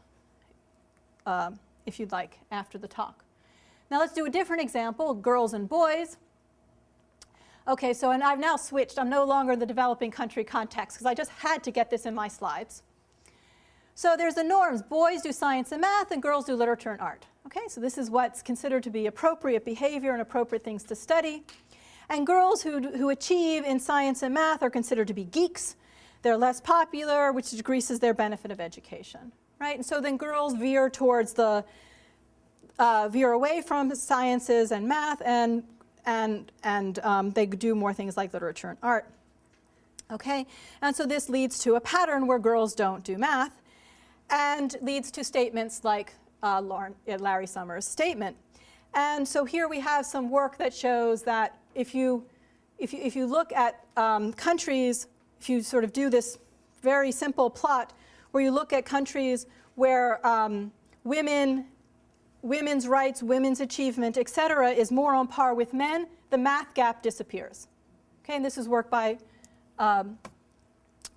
if you'd like after the talk. Now let's do a different example, girls and boys. Okay, so and I've now switched. I'm no longer in the developing country context because I just had to get this in my slides. So there's the norms. Boys do science and math and girls do literature and art. Okay, so this is what's considered to be appropriate behavior and appropriate things to study. And girls who achieve in science and math are considered to be geeks. They're less popular, which decreases their benefit of education, right? And so then girls veer towards veer away from sciences and math, and they do more things like literature and art. Okay, and so this leads to a pattern where girls don't do math, and leads to statements like Larry Summers' statement. And so here we have some work that shows that if you look at countries, if you sort of do this very simple plot where you look at countries where women's rights, women's achievement, et cetera, is more on par with men, the math gap disappears. Okay, and this is work by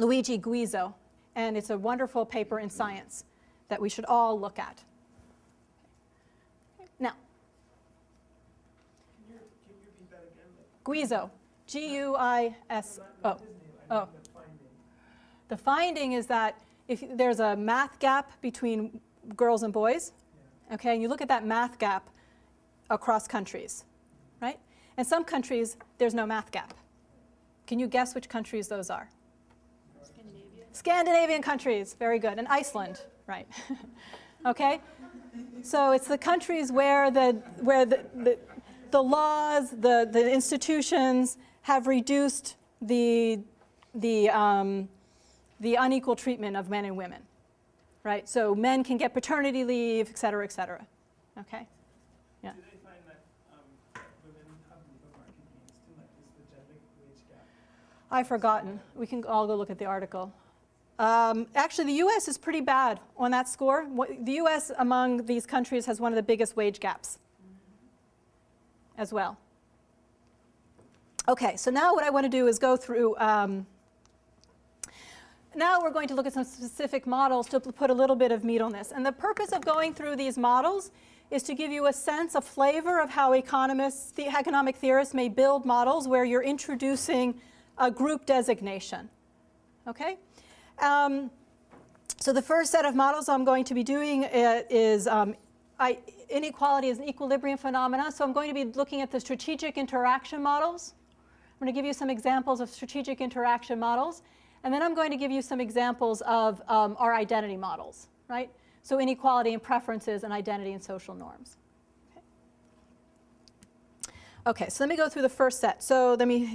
Luigi Guizzo, and it's a wonderful paper in Science that we should all look at. Now, Can you repeat that again? Guizzo, G-U-I-S-O. Not his name, I Oh. mean the finding. The finding is that if there's a math gap between girls and boys, okay, and you look at that math gap across countries, right? In some countries, there's no math gap. Can you guess which countries those are? Scandinavian countries, very good, and Iceland, right? Okay, so it's the countries where the laws, the institutions have reduced the unequal treatment of men and women, right? So men can get paternity leave, et cetera, okay? Yeah. Do they find that women have labor market gains too, like is the gender wage gap? I've forgotten. We can all go look at the article. Actually, the U.S. is pretty bad on that score. The U.S. among these countries has one of the biggest wage gaps as well. Okay, so now what I want to do is go through, now we're going to look at some specific models to put a little bit of meat on this. And the purpose of going through these models is to give you a sense, a flavor of how economists, the economic theorists may build models where you're introducing a group designation, okay? So the first set of models I'm going to be doing is inequality as an equilibrium phenomena. So I'm going to be looking at the strategic interaction models. I'm going to give you some examples of strategic interaction models. And then I'm going to give you some examples of our identity models, right? So inequality and preferences and identity and social norms. Okay, so let me go through the first set. So let me,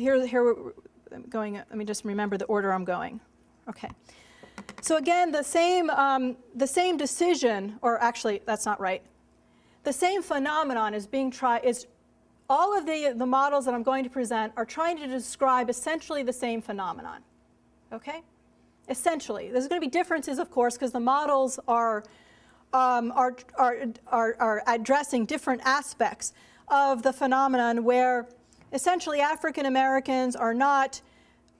let me just remember the order I'm going. Okay. So again, the same decision, or actually, that's not right. The same phenomenon is being tried, all of the models that I'm going to present are trying to describe essentially the same phenomenon, okay? Essentially. There's going to be differences, of course, because the models are addressing different aspects of the phenomenon where essentially African Americans are not,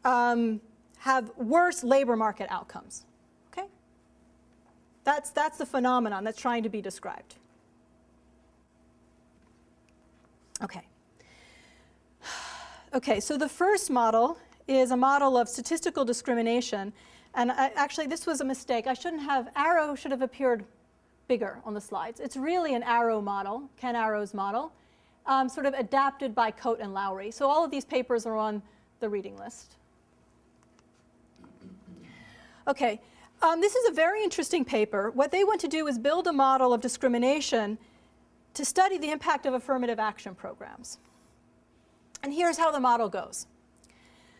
have worse labor market outcomes, okay? That's the phenomenon that's trying to be described. Okay. Okay, so the first model is a model of statistical discrimination. And actually, this was a mistake. Arrow should have appeared bigger on the slides. It's really an Arrow model, Ken Arrow's model, sort of adapted by Coate and Loury. So all of these papers are on the reading list. Okay, this is a very interesting paper. What they want to do is build a model of discrimination to study the impact of affirmative action programs. And here's how the model goes.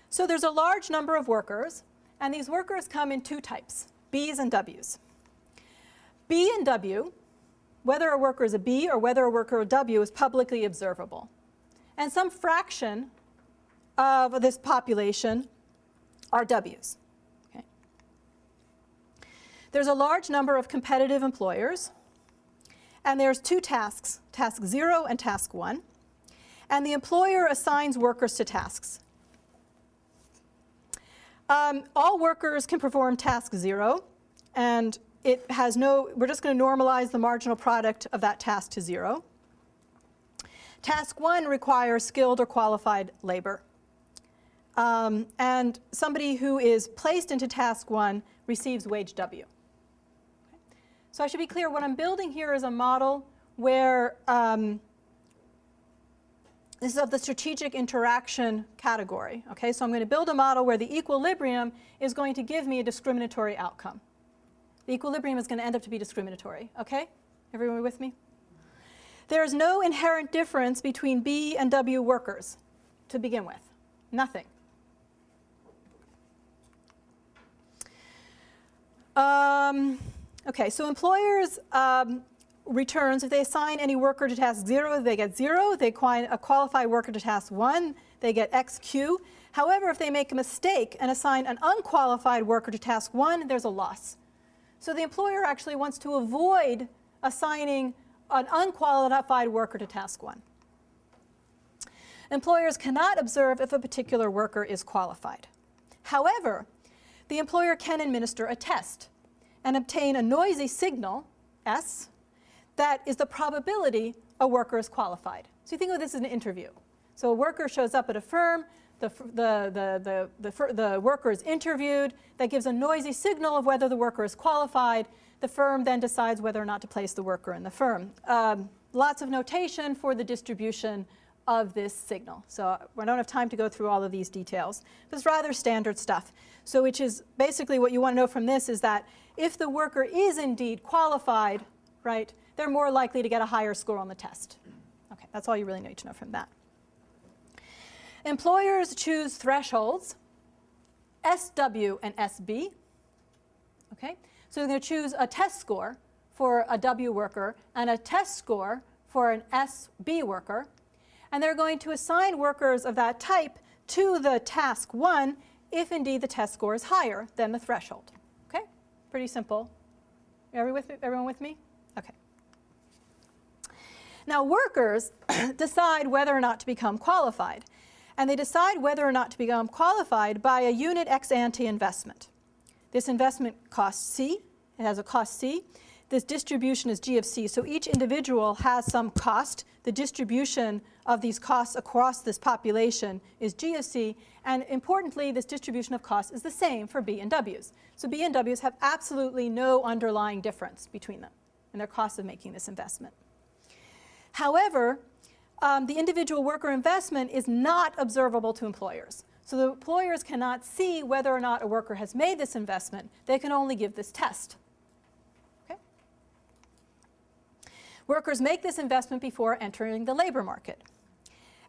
So there's a large number of workers, and these workers come in two types, Bs and Ws. B and W, whether a worker is a B or whether a worker is a W, is publicly observable. And some fraction of this population are Ws. Okay. There's a large number of competitive employers, and there's two tasks, task 0 and task 1. And the employer assigns workers to tasks. All workers can perform task 0, and it has we're just going to normalize the marginal product of that task to 0. Task 1 requires skilled or qualified labor. And somebody who is placed into task 1 receives wage W. Okay. So I should be clear, what I'm building here is a model where this is of the strategic interaction category. Okay, so I'm going to build a model where the equilibrium is going to give me a discriminatory outcome. The equilibrium is going to end up to be discriminatory. Okay, everyone with me? There is no inherent difference between B and W workers to begin with. Nothing. Okay, so employers returns, if they assign any worker to task 0, they get 0. They assign a qualified worker to task 1, they get XQ. However, if they make a mistake and assign an unqualified worker to task 1, there's a loss. So the employer actually wants to avoid assigning an unqualified worker to task 1. Employers cannot observe if a particular worker is qualified. However, the employer can administer a test and obtain a noisy signal, S, that is the probability a worker is qualified. So you think of this as an interview. So a worker shows up at a firm, the worker is interviewed, that gives a noisy signal of whether the worker is qualified. The firm then decides whether or not to place the worker in the firm. Lots of notation for the distribution of this signal. So I don't have time to go through all of these details, but it's rather standard stuff. So which is basically what you want to know from this is that if the worker is indeed qualified, right, they're more likely to get a higher score on the test. Okay, that's all you really need to know from that. Employers choose thresholds, SW and SB. Okay, so they're going to choose a test score for a W worker and a test score for an SB worker. And they're going to assign workers of that type to the task 1 if indeed the test score is higher than the threshold. Okay, pretty simple. Everyone with me? Okay. Now workers decide whether or not to become qualified. And they decide whether or not to become qualified by a unit ex ante investment. This investment costs C. It has a cost C. This distribution is G of C. So each individual has some cost. The distribution of these costs across this population is G of C. And importantly, this distribution of costs is the same for B and Ws. So B and Ws have absolutely no underlying difference between them in their costs of making this investment. However, the individual worker investment is not observable to employers. So the employers cannot see whether or not a worker has made this investment. They can only give this test. Okay? Workers make this investment before entering the labor market.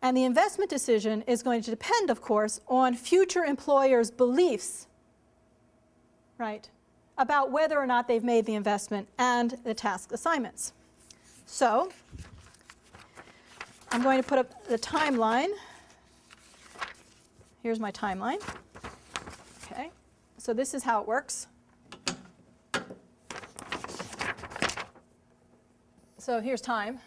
And the investment decision is going to depend, of course, on future employers' beliefs, right, about whether or not they've made the investment and the task assignments. So I'm going to put up the timeline. Here's my timeline. Okay, so this is how it works. So here's time.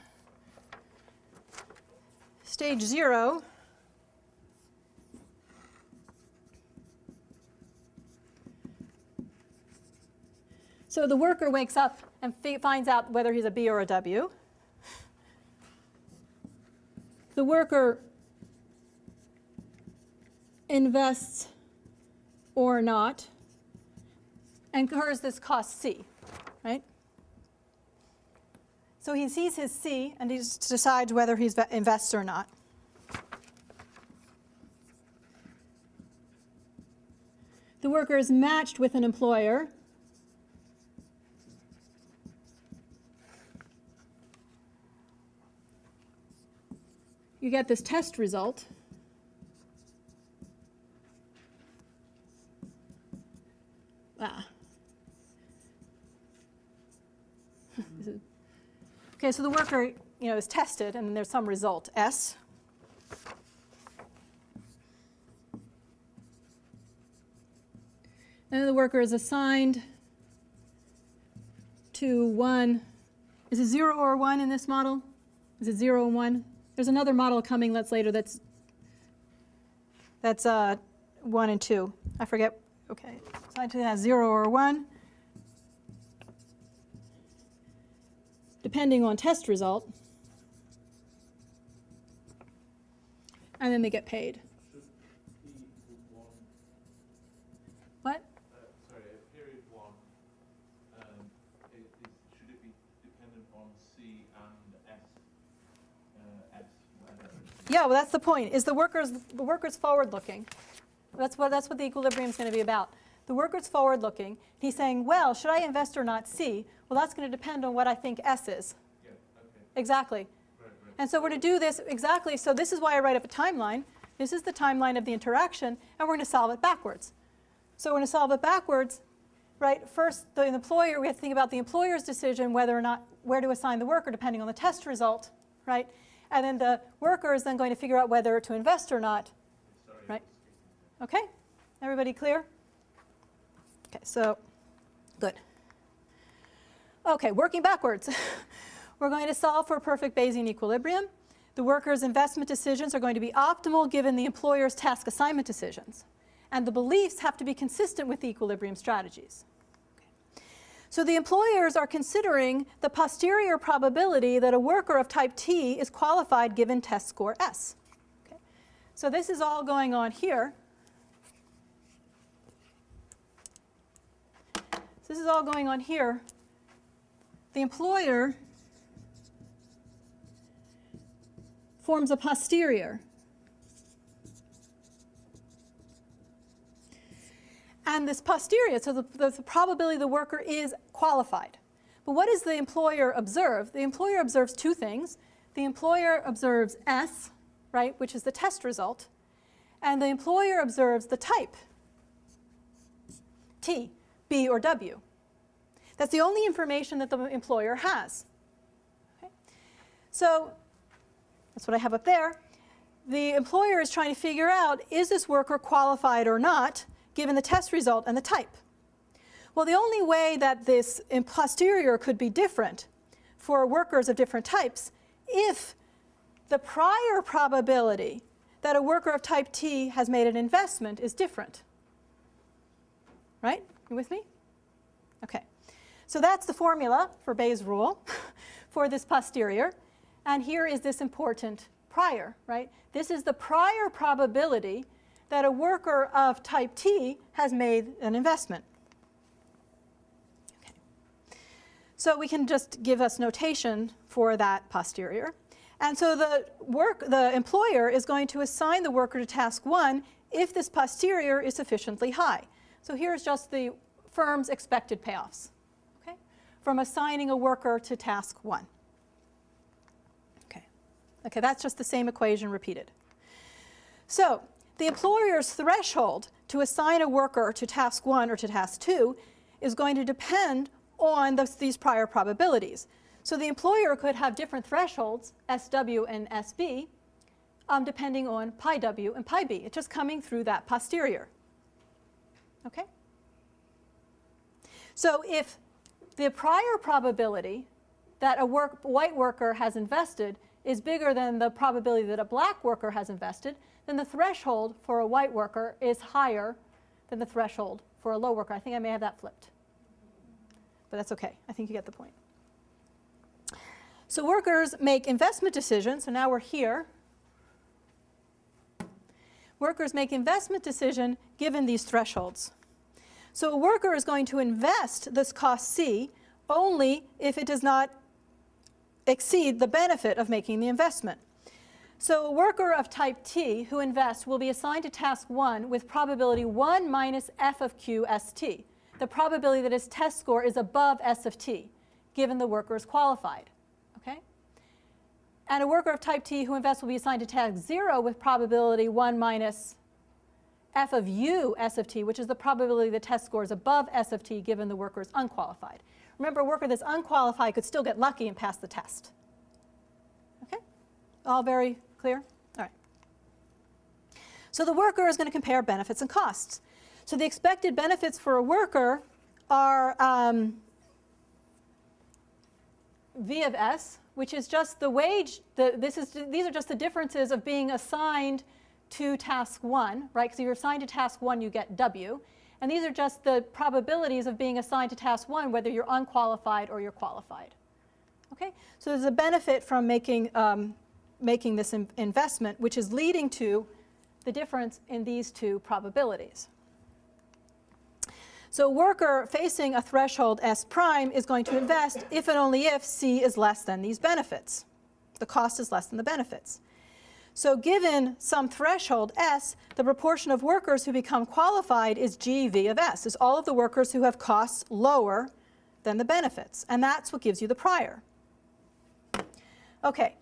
Stage 0. So the worker wakes up and finds out whether he's a B or a W. The worker invests or not, and incurs this cost C, right? So he sees his C and he decides whether he invests or not. The worker is matched with an employer. You get this test result. Okay, so the worker, is tested, and then there's some result, S. Then the worker is assigned to 1. Is it 0 or 1 in this model? Is it 0 and 1? There's another model coming later that's 1 and 2. I forget. Okay, assigned to has 0 or 1. Depending on test result. And then they get paid. Should P equal 1? What? Sorry, period 1. Should it be dependent on C and S? Yeah, well, that's the point. Is the worker's forward-looking? That's what the equilibrium is going to be about. The worker's forward-looking. He's saying, well, should I invest or not C? Well, that's going to depend on what I think S is. Yeah, okay. Exactly. Right. And so we're going to do this exactly. So this is why I write up a timeline. This is the timeline of the interaction, and we're going to solve it backwards. So we're going to solve it backwards, right? First, the employer, we have to think about the employer's decision whether or not where to assign the worker depending on the test result, right? And then the worker is then going to figure out whether to invest or not, right? Okay, everybody clear? Okay, so good. Okay, working backwards. We're going to solve for a perfect Bayesian equilibrium. The worker's investment decisions are going to be optimal given the employer's task assignment decisions. and the beliefs have to be consistent with the equilibrium strategies. Okay. So the employers are considering the posterior probability that a worker of type T is qualified given test score S. Okay. So this is all going on here. This is all going on here. The employer forms a posterior. And this posterior, so the probability the worker is qualified. But what does the employer observe? The employer observes two things. The employer observes S, right, which is the test result, and the employer observes the type, T, B, or W. That's the only information that the employer has. Okay? So that's what I have up there. The employer is trying to figure out, is this worker qualified or not, given the test result and the type? Well, the only way that this posterior could be different for workers of different types if the prior probability that a worker of type T has made an investment is different. Right? You with me? Okay. So that's the formula for Bayes' rule for this posterior. And here is this important prior, right? This is the prior probability that a worker of type T has made an investment. Okay. So we can just give us notation for that posterior. And so the employer is going to assign the worker to task 1 if this posterior is sufficiently high. So here's just the firm's expected payoffs, okay, from assigning a worker to task 1. Okay, that's just the same equation repeated. So the employer's threshold to assign a worker to task 1 or to task 2 is going to depend on these prior probabilities. So the employer could have different thresholds, SW and SB, depending on pi W and pi B. It's just coming through that posterior. Okay? So if the prior probability that a white worker has invested is bigger than the probability that a black worker has invested, then the threshold for a white worker is higher than the threshold for a low worker. I think I may have that flipped. But that's okay. I think you get the point. So workers make investment decisions. So now we're here. Workers make investment decision given these thresholds. So a worker is going to invest this cost C only if it does not exceed the benefit of making the investment. So a worker of type T who invests will be assigned to task 1 with probability 1 minus F of Q ST, the probability that his test score is above S of T, given the worker is qualified. Okay? And a worker of type T who invests will be assigned to task 0 with probability 1 minus F of U S of T, which is the probability the test score is above S of T, given the worker is unqualified. Remember, a worker that's unqualified could still get lucky and pass the test. Okay? All very clear? All right. So the worker is going to compare benefits and costs. So the expected benefits for a worker are V of S, which is just the wage. These are just the differences of being assigned to task 1, right? Because if you're assigned to task 1, you get W. And these are just the probabilities of being assigned to task 1, whether you're unqualified or you're qualified. Okay? So there's a benefit from making this investment, which is leading to the difference in these two probabilities. So a worker facing a threshold S prime is going to invest if and only if C is less than these benefits. The cost is less than the benefits. So given some threshold S, the proportion of workers who become qualified is GV of S, is all of the workers who have costs lower than the benefits. And that's what gives you the prior. Okay,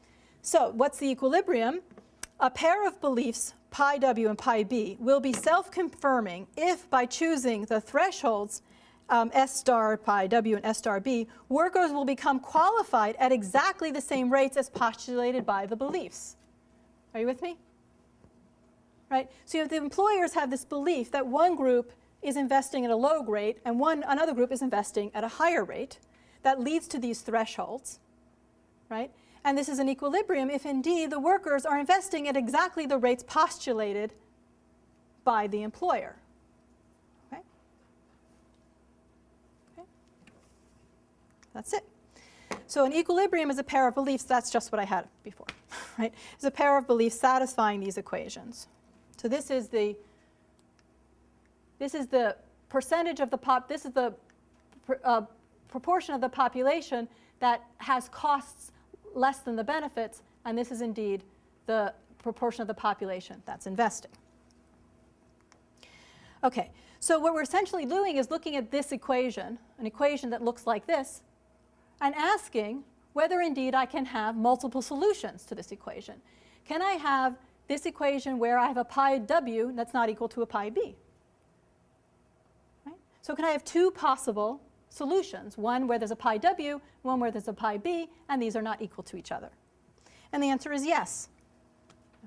so what's the equilibrium? A pair of beliefs, pi W and pi B, will be self-confirming if by choosing the thresholds S star pi W and S star B, workers will become qualified at exactly the same rates as postulated by the beliefs. Are you with me? Right? So if the employers have this belief that one group is investing at a low rate and another group is investing at a higher rate, that leads to these thresholds, right? And this is an equilibrium if indeed the workers are investing at exactly the rates postulated by the employer. Okay? Okay. That's it. So an equilibrium is a pair of beliefs. That's just what I had before, right? It's a pair of beliefs satisfying these equations. So this is the percentage of the this is the proportion of the population that has costs less than the benefits, and this is indeed the proportion of the population that's investing. Okay, so what we're essentially doing is looking at this equation, an equation that looks like this, and asking whether indeed I can have multiple solutions to this equation. Can I have this equation where I have a pi w that's not equal to a pi b? Right? So can I have two possible solutions, one where there's a pi w, one where there's a pi b, and these are not equal to each other? And the answer is yes.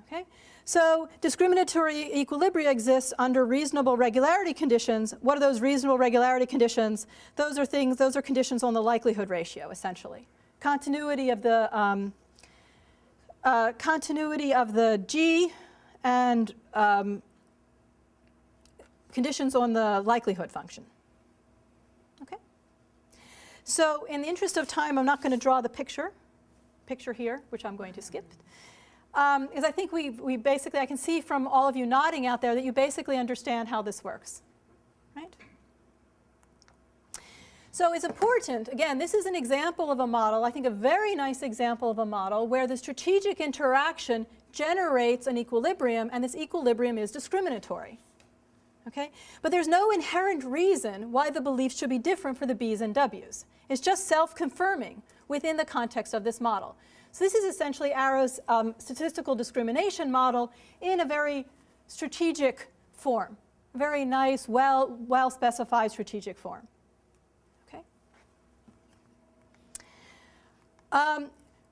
Okay? So discriminatory equilibria exists under reasonable regularity conditions. What are those reasonable regularity conditions? Those are conditions on the likelihood ratio, essentially. Continuity of the G and conditions on the likelihood function. Okay? So in the interest of time, I'm not going to draw the picture here, which I'm going to skip. Is I think we basically, I can see from all of you nodding out there that you basically understand how this works, right? So it's important, again, this is an example of a model, I think a very nice example of a model where the strategic interaction generates an equilibrium, and this equilibrium is discriminatory. Okay? But there's no inherent reason why the beliefs should be different for the B's and W's. It's just self-confirming within the context of this model. So this is essentially Arrow's statistical discrimination model in a very strategic form, a very nice, well-specified strategic form. Okay?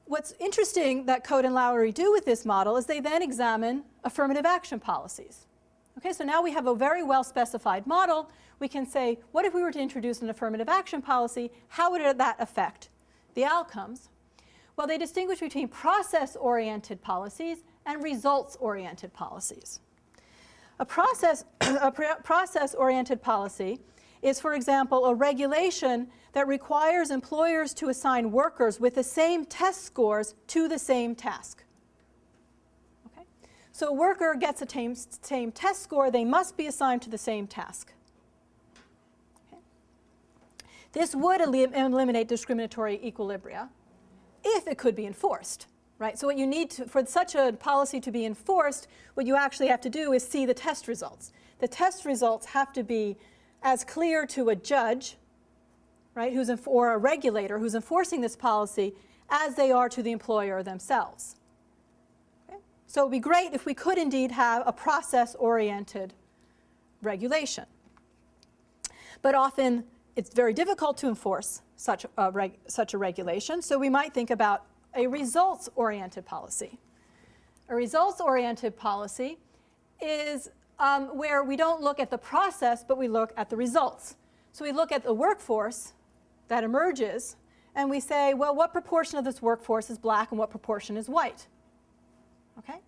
What's interesting that Coate and Loury do with this model is they then examine affirmative action policies. Okay, so now we have a very well-specified model. We can say, what if we were to introduce an affirmative action policy? How would that affect the outcomes? Well, they distinguish between process-oriented policies and results-oriented policies. A process-oriented policy is, for example, a regulation that requires employers to assign workers with the same test scores to the same task. Okay? So a worker gets the same test score, they must be assigned to the same task. Okay? This would eliminate discriminatory equilibria if it could be enforced, right? So what you need to, for such a policy to be enforced, what you actually have to do is see the test results. The test results have to be as clear to a judge, right, or a regulator who's enforcing this policy as they are to the employer themselves. Okay? So it would be great if we could indeed have a process-oriented regulation. But often it's very difficult to enforce such a regulation, so we might think about a results-oriented policy. A results-oriented policy is where we don't look at the process, but we look at the results. So we look at the workforce that emerges, and we say, well, what proportion of this workforce is black and what proportion is white? Okay?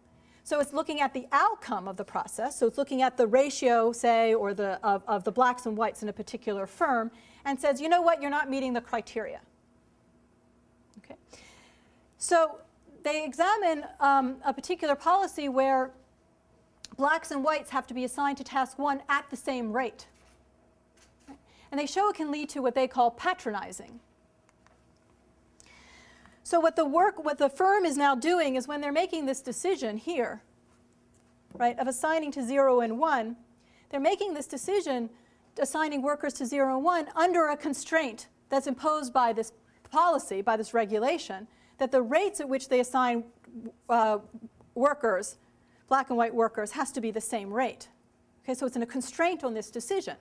So it's looking at the outcome of the process. So it's looking at the ratio, say, or of the blacks and whites in a particular firm, and says, you know what, you're not meeting the criteria. Okay? So they examine a particular policy where blacks and whites have to be assigned to task one at the same rate. Okay? And they show it can lead to what they call patronizing. So what the firm is now doing is when they're making this decision here, right, of assigning to 0 and 1, they're making this decision assigning workers to 0 and 1 under a constraint that's imposed by this policy, by this regulation, that the rates at which they assign workers, black and white workers, has to be the same rate. Okay, so it's in a constraint on this decision.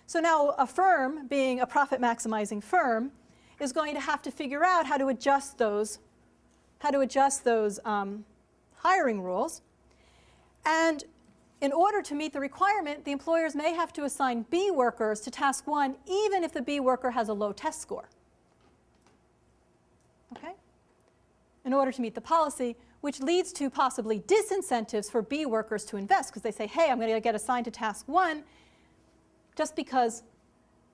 So now a firm, being a profit-maximizing firm, is going to have to figure out how to adjust those hiring rules. And in order to meet the requirement, the employers may have to assign B workers to task one, even if the B worker has a low test score. Okay? In order to meet the policy, which leads to possibly disincentives for B workers to invest, because they say, hey, I'm going to get assigned to task 1 just because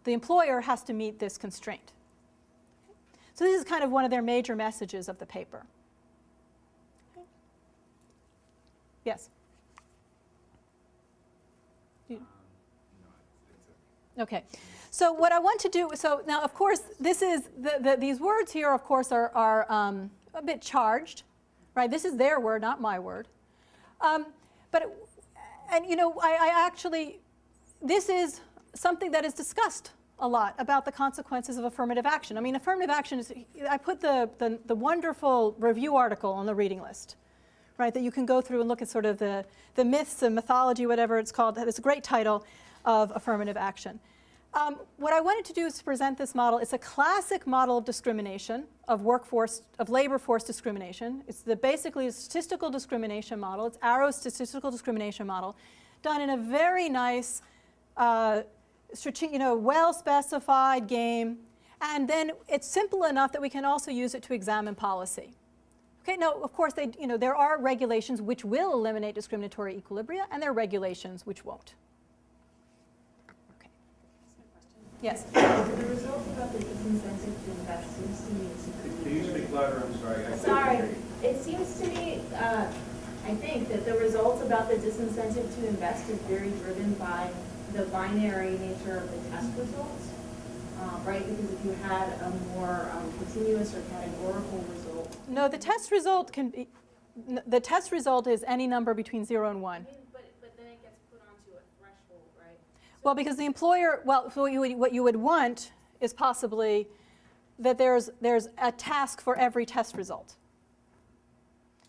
the employer has to meet this constraint. So this is kind of one of their major messages of the paper. Yes? Okay. So what I want to do, so now of course this is, these words here of course are a bit charged, right? This is their word, not my word. And you know, I actually, this is something that is discussed a lot about the consequences of affirmative action. I mean, affirmative action is, I put the wonderful review article on the reading list, right, that you can go through and look at sort of the myths and mythology, whatever it's called. It's a great title of affirmative action. What I wanted to do is to present this model. It's a classic model of discrimination, of workforce, of labor force discrimination. It's basically a statistical discrimination model. It's Arrow's statistical discrimination model, done in a very nice, well-specified game. And then it's simple enough that we can also use it to examine policy. Okay, now, of course, there are regulations which will eliminate discriminatory equilibria, and there are regulations which won't. Okay. Yes? The result about the disincentive to invest seems to me to be... Can you speak louder? I'm sorry. Sorry. It seems to me, I think, that the result about the disincentive to invest is very driven by the binary nature of the test results, right? Because if you had a more continuous or categorical result... No, the test result can be, the test result is any number between 0 and 1. I mean, but then it gets put onto a threshold, right? So well, because the employer, well, so what you would want is possibly that there's a task for every test result.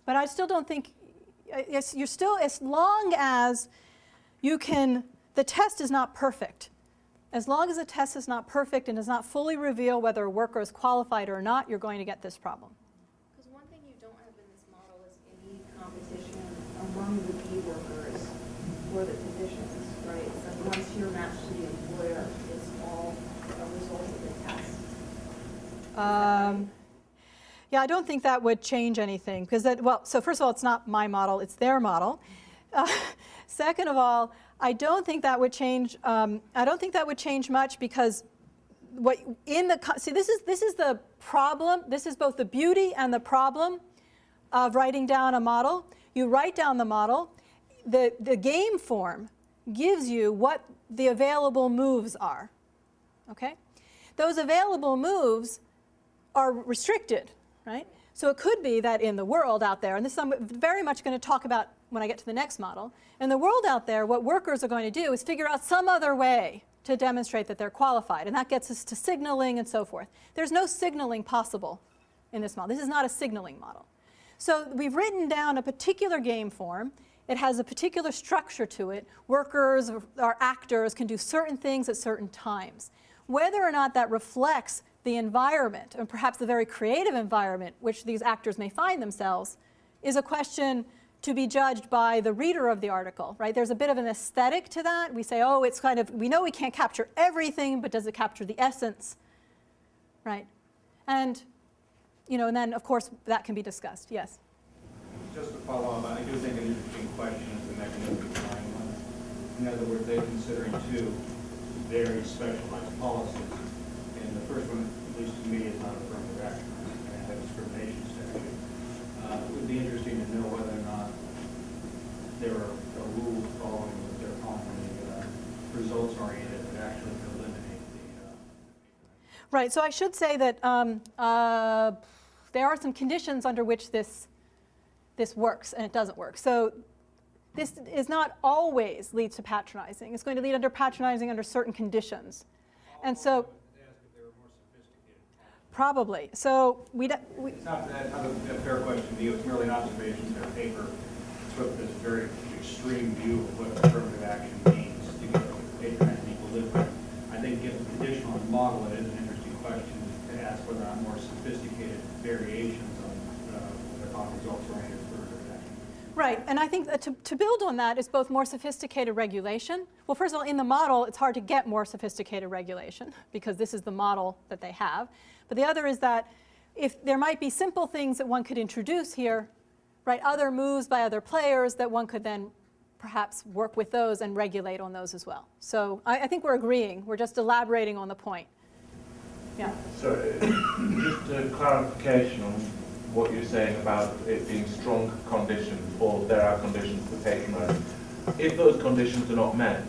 But I still don't think, you're still, as long as you can, the test is not perfect. As long as the test is not perfect and does not fully reveal whether a worker is qualified or not, you're going to get this problem. Because one thing you don't have in this model is any competition among the B workers for the positions, right? So once you're matched to the employer, it's all a result of the test. Yeah, I don't think that would change anything because so first of all, it's not my model, it's their model. Second of all, I don't think that would change. I don't think that would change much because this is the problem. This is both the beauty and the problem of writing down a model. You write down the model. The game form gives you what the available moves are. Okay, those available moves are restricted, right? So it could be that in the world out there, and this I'm very much going to talk about when I get to the next model, in the world out there, what workers are going to do is figure out some other way to demonstrate that they're qualified, and that gets us to signaling and so forth. There's no signaling possible in this model. This is not a signaling model. So we've written down a particular game form. It has a particular structure to it. Workers or actors can do certain things at certain times. Whether or not that reflects the environment, and perhaps the very creative environment which these actors may find themselves, is a question to be judged by the reader of the article, right? There's a bit of an aesthetic to that. We say, oh, it's kind of, we know we can't capture everything, but does it capture the essence, right? And, and then, of course, that can be discussed. Yes? Just to follow up, I do think an interesting question is the mechanism behind one. In other words, they're considering two very specialized policies. And the first one, at least to me, is not affirmative action, and a discrimination statute. It would be interesting to know whether or not there are rules following what they're calling results-oriented that actually eliminate the... Right, so I should say that there are some conditions under which this works and it doesn't work. So this is not always leads to patronizing. It's going to lead under patronizing under certain conditions. And so... Probably. So It's not a fair question to you. It's merely an observation in their paper. Took this very extreme view of what affirmative action means to get patronizing equilibrium. I think given the conditional model, it is an interesting question to ask whether or not more sophisticated variations on what they're called results-oriented affirmative action. Right, and I think that to build on that is both more sophisticated regulation. Well, first of all, in the model, it's hard to get more sophisticated regulation because this is the model that they have. But the other is that if there might be simple things that one could introduce here, right, other moves by other players that one could then perhaps work with those and regulate on those as well. So I think we're agreeing. We're just elaborating on the point. Yeah. So just a clarification on what you're saying about it being strong conditions, or there are conditions for patronage. If those conditions are not met,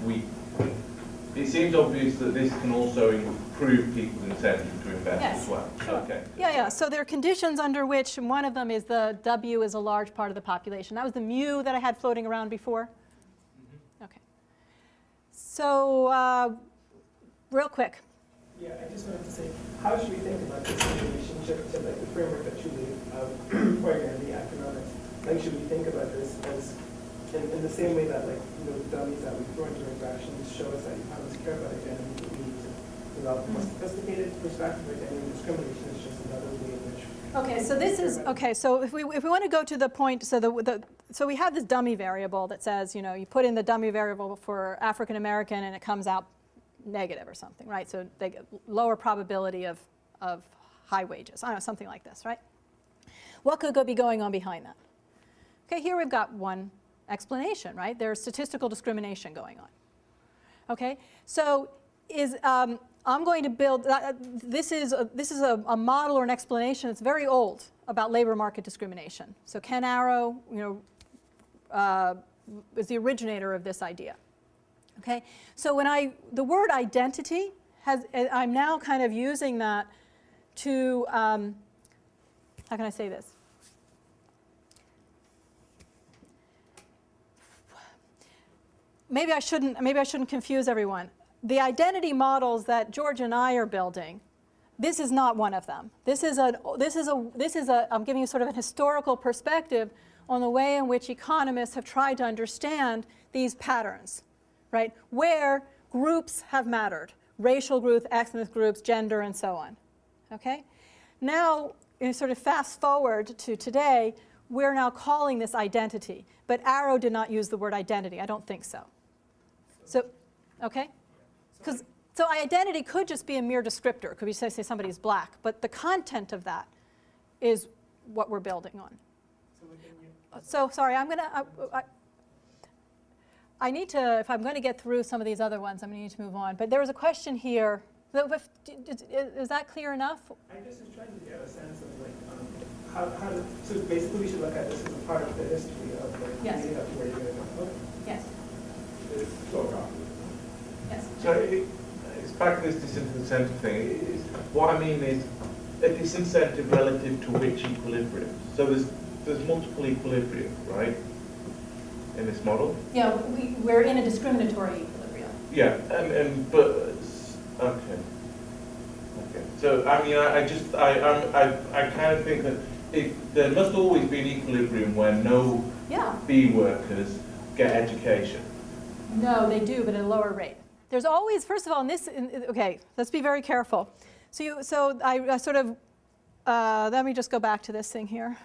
it seems obvious that this can also improve people's incentive to invest as well. Sure. Okay. Yeah. So there are conditions under which, and one of them is the W is a large part of the population. That was the mu that I had floating around before. Okay. So real quick. Yeah, I just wanted to say, how should we think about this in relationship to like the framework that you laid for the economics? Like, should we think about this as in the same way that like the dummies that we throw into interactions show us that economists care about identity, but we need to develop a more sophisticated perspective of identity, and discrimination is just another way in which. Okay, so this is okay. So if we want to go to the point, so so we have this dummy variable that says, you put in the dummy variable for African American and it comes out negative or something, right? So they get lower probability of high wages. I don't know, something like this, right? What could be going on behind that? Okay, here we've got one explanation, right? There's statistical discrimination going on. Okay, so I'm going to build. This is a model or an explanation that's very old about labor market discrimination. So Ken Arrow, is the originator of this idea. Okay, so when the word identity I'm now kind of using that to how can I say this? Maybe I shouldn't confuse everyone. The identity models that George and I are building, this is not one of them. This is I'm giving you sort of a historical perspective on the way in which economists have tried to understand these patterns, right? Where groups have mattered, racial groups, ethnic groups, gender, and so on. Okay? Now, sort of fast forward to today, we're now calling this identity. But Arrow did not use the word identity. I don't think so. So, okay? So identity could just be a mere descriptor. Could we say somebody's black? But the content of that is what we're building on. So sorry, I need to, if I'm going to get through some of these other ones, I'm going to need to move on. But there was a question here. Is that clear enough? I just was trying to get a sense of like how so basically we should look at this as a part of the history of like Yes. leading up to where you're going to go. Yes. Yes. So it's back to this disincentive thing. What I mean is a disincentive relative to which equilibrium. So there's multiple equilibria, right, in this model? Yeah, we're in a discriminatory equilibrium. Yeah, but okay. So I mean, I kind of think that there must always be an equilibrium where no B workers get education. No, they do, but at a lower rate. There's always, first of all, okay, let's be very careful. So I sort of, let me just go back to this thing here.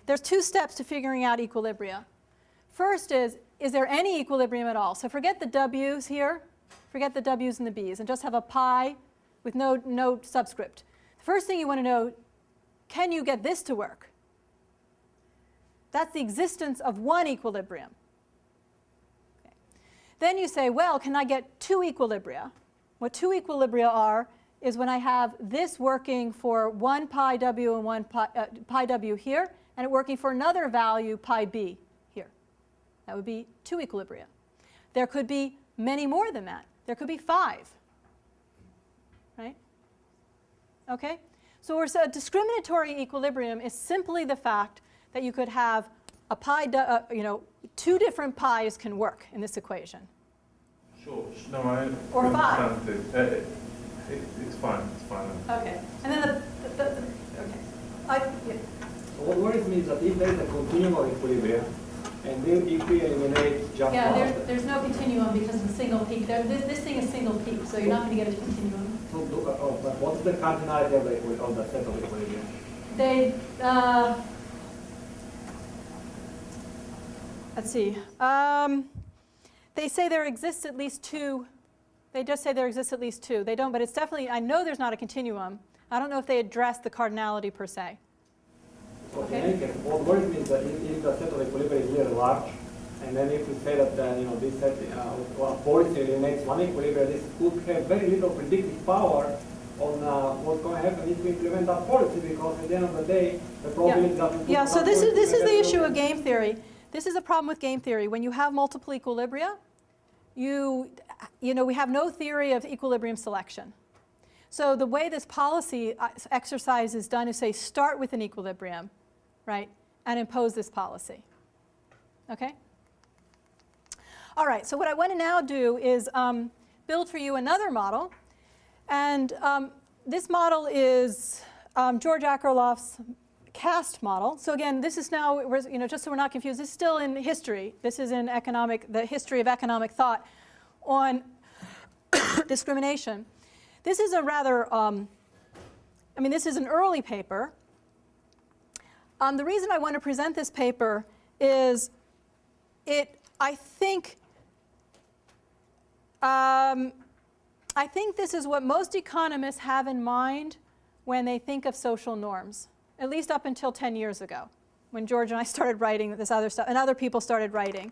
There's two steps to figuring out equilibria. First is there any equilibrium at all? So forget the W's here, forget the W's and the B's, and just have a pi with no subscript. The first thing you want to know, can you get this to work? That's the existence of one equilibrium. Okay. Then you say, well, can I get two equilibria? What two equilibria are is when I have this working for one pi W and one pi W here, and it working for another value pi B here. That would be two equilibria. There could be many more than that. There could be 5. Right? Okay? So a discriminatory equilibrium is simply the fact that you could have a pi, two different pi's can work in this equation. Sure. No, I or 5. understand it. It's fine. It's fine. Okay. And then okay. Yeah. So what worries me is that if there is a continuum of equilibrium, and then if we eliminate just one, there's no continuum because of a single peak. This thing is single peak, so you're not going to get a continuum. so but what's the cardinality of the set of equilibrium? Let's see. They say there exists at least 2. They just say there exists at least 2. They don't, but it's definitely, I know there's not a continuum. I don't know if they address the cardinality per se. Okay. In any case, what worries me is that if the set of equilibrium is really large, and then if we say that this set policy eliminates one equilibrium, this could have very little predictive power on what's going to happen if we implement that policy, because at the end of the day, the probability that we Yeah, so this is the issue of game theory. This is a problem with game theory. When you have multiple equilibria, we have no theory of equilibrium selection. So the way this policy exercise is done is say start with an equilibrium, right, and impose this policy. Okay? All right, so what I want to now do is build for you another model. And this model is George Akerlof's CAST model. So again, this is now, just so we're not confused, this is still in history. This is in the history of economic thought on discrimination. This is a rather, this is an early paper. The reason I want to present this paper is I think this is what most economists have in mind when they think of social norms, at least up until 10 years ago, when George and I started writing this other stuff, and other people started writing.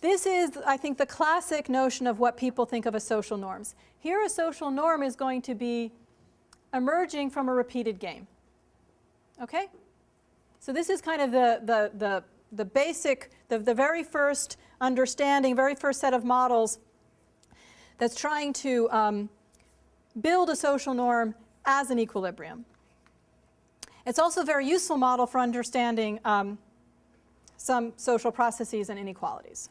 This is, I think, the classic notion of what people think of as social norms. Here, a social norm is going to be emerging from a repeated game. Okay? So this is kind of the basic, the very first understanding, very first set of models that's trying to build a social norm as an equilibrium. It's also a very useful model for understanding some social processes and inequalities.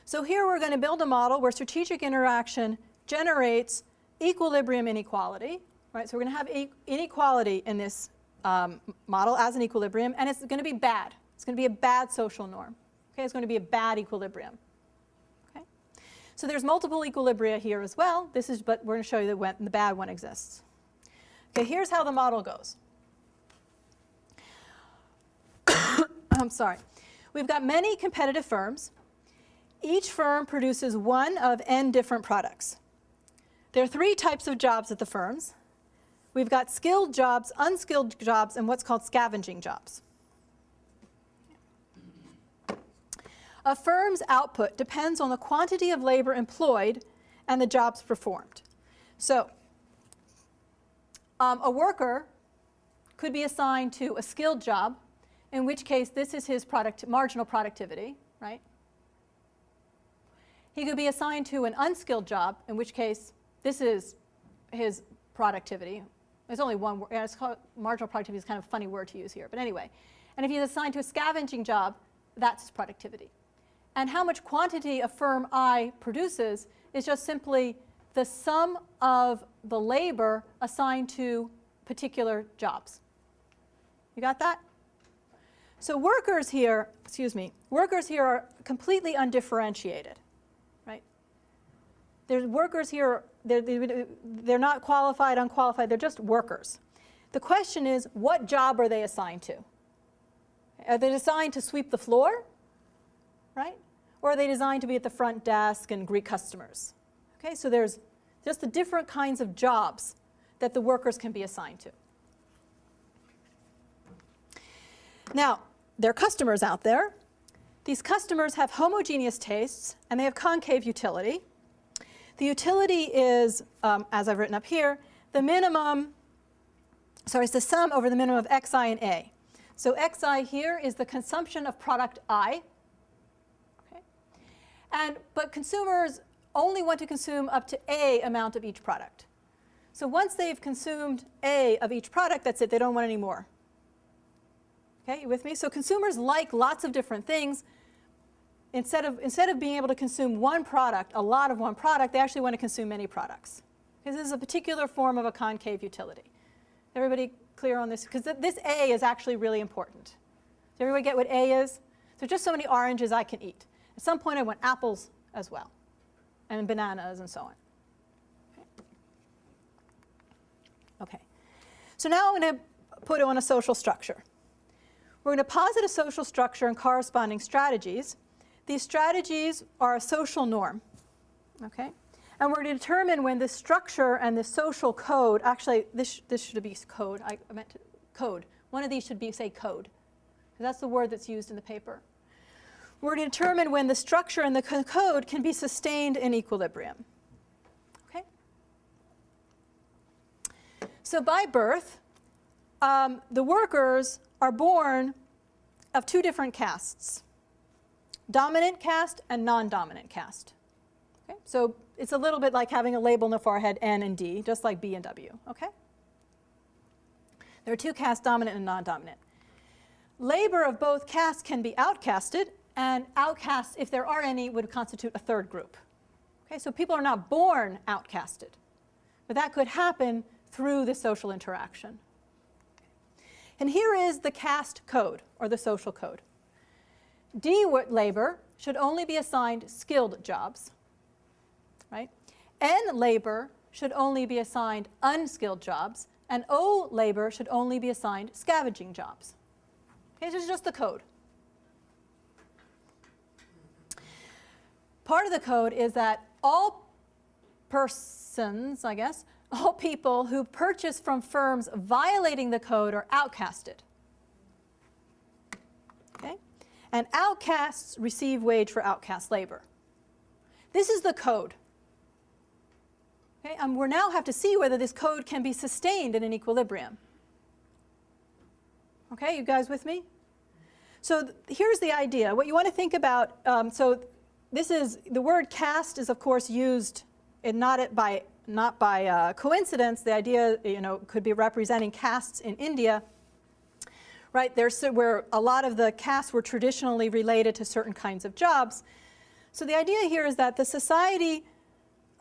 So here we're going to build a model where strategic interaction generates equilibrium inequality. Right? So we're going to have inequality in this model as an equilibrium, and it's going to be bad. It's going to be a bad social norm. Okay? It's going to be a bad equilibrium. Okay? So there's multiple equilibria here as well. But we're going to show you that the bad one exists. Okay, here's how the model goes. I'm sorry. We've got many competitive firms. Each firm produces one of n different products. There are 3 types of jobs at the firms. We've got skilled jobs, unskilled jobs, and what's called scavenging jobs. A firm's output depends on the quantity of labor employed and the jobs performed. So a worker could be assigned to a skilled job, in which case this is his marginal productivity, right? He could be assigned to an unskilled job, in which case this is his productivity. There's only one word. It's called marginal productivity is kind of a funny word to use here. But anyway, and if he's assigned to a scavenging job, that's his productivity. And how much quantity a firm I produces is just simply the sum of the labor assigned to particular jobs. You got that? So workers here are completely undifferentiated, right? There's workers here, they're not qualified, unqualified, they're just workers. The question is, what job are they assigned to? Are they assigned to sweep the floor, right? Or are they designed to be at the front desk and greet customers? Okay, so there's just the different kinds of jobs that the workers can be assigned to. Now, there are customers out there. These customers have homogeneous tastes, and they have concave utility. The utility is, as I've written up here, it's the sum over the minimum of xi and a. So xi here is the consumption of product I. Okay? But consumers only want to consume up to a amount of each product. So once they've consumed a of each product, that's it. They don't want any more. Okay, you with me? So consumers like lots of different things. Instead of being able to consume one product, a lot of one product, they actually want to consume many products. Because this is a particular form of a concave utility. Everybody clear on this? Because this A is actually really important. Does everybody get what A is? So just so many oranges I can eat. At some point I want apples as well, and bananas and so on. Okay. So now I'm going to put it on a social structure. We're going to posit a social structure and corresponding strategies. These strategies are a social norm, okay? And we're going to determine when this structure and this social code, actually this should be code, I meant code. One of these should be, say, code, because that's the word that's used in the paper. We're going to determine when the structure and the code can be sustained in equilibrium. Okay? So by birth, the workers are born of two different castes, dominant caste and non-dominant caste. Okay? So it's a little bit like having a label in the forehead, N and D, just like B and W. Okay? There are two castes, dominant and non-dominant. Labor of both castes can be outcasted, and outcasts, if there are any, would constitute a third group. Okay? So people are not born outcasted, but that could happen through the social interaction. And here is the caste code, or the social code. D labor should only be assigned skilled jobs, right? N labor should only be assigned unskilled jobs, and O labor should only be assigned scavenging jobs. Okay, this is just the code. Part of the code is that all persons, I guess, all people who purchase from firms violating the code are outcasted. Okay? And outcasts receive wage for outcast labor. This is the code. Okay? And we now have to see whether this code can be sustained in an equilibrium. Okay, you guys with me? So here's the idea. What you want to think about, so this is, the word caste is of course used not by coincidence. The idea, could be representing castes in India, right? There's where a lot of the castes were traditionally related to certain kinds of jobs. So the idea here is that the society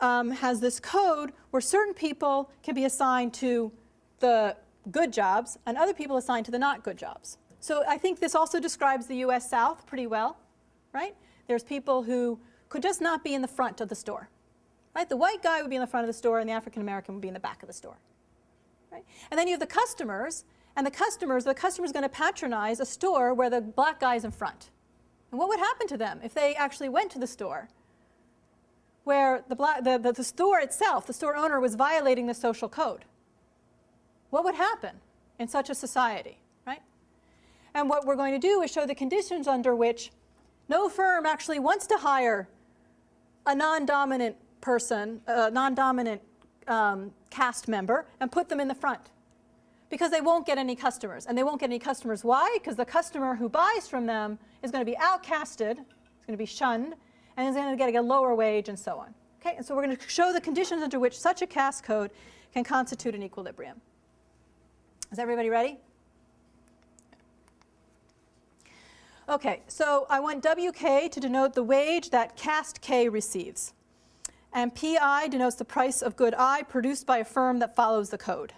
has this code where certain people can be assigned to the good jobs and other people assigned to the not good jobs. So I think this also describes the US South pretty well, right? There's people who could just not be in the front of the store. Right? The white guy would be in the front of the store, and the African American would be in the back of the store. Right? And then you have the customers, and the customer's going to patronize a store where the black guy's in front. And what would happen to them if they actually went to the store where the store itself, the store owner, was violating the social code? What would happen in such a society? Right? And what we're going to do is show the conditions under which no firm actually wants to hire a non-dominant person, a non-dominant caste member, and put them in the front, because they won't get any customers. And they won't get any customers. Why? Because the customer who buys from them is going to be outcasted, is going to be shunned, and is going to get a lower wage, and so on. Okay? And so we're going to show the conditions under which such a caste code can constitute an equilibrium. Is everybody ready? Okay, so I want WK to denote the wage that caste K receives. And PI denotes the price of good I produced by a firm that follows the code.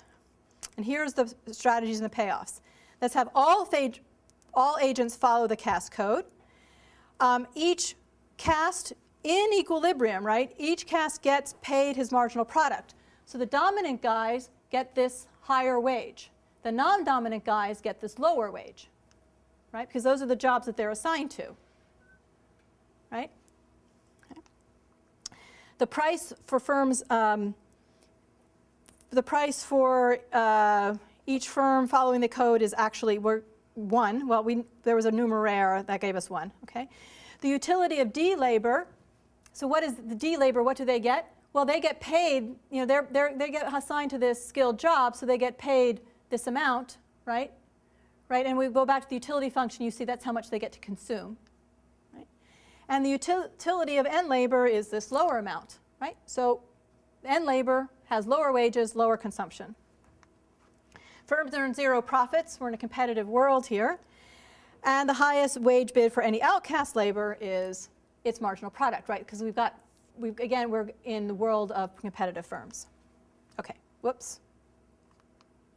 And here's the strategies and the payoffs. Let's have all agents follow the caste code. Each caste in equilibrium, right? Each caste gets paid his marginal product. So the dominant guys get this higher wage. The non-dominant guys get this lower wage, right? Because those are the jobs that they're assigned to, right? The price for firms, the price for each firm following the code is actually 1. Well, there was a numeraire that gave us 1. Okay. The utility of D labor. So what is the D labor? What do they get? Well, they get paid. They get assigned to this skilled job, so they get paid this amount, right? Right. And we go back to the utility function. You see that's how much they get to consume. And the utility of N labor is this lower amount, right? So N labor has lower wages, lower consumption. Firms earn 0 profits. We're in a competitive world here. And the highest wage bid for any outcast labor is its marginal product, right? Because we're in the world of competitive firms. Okay, whoops.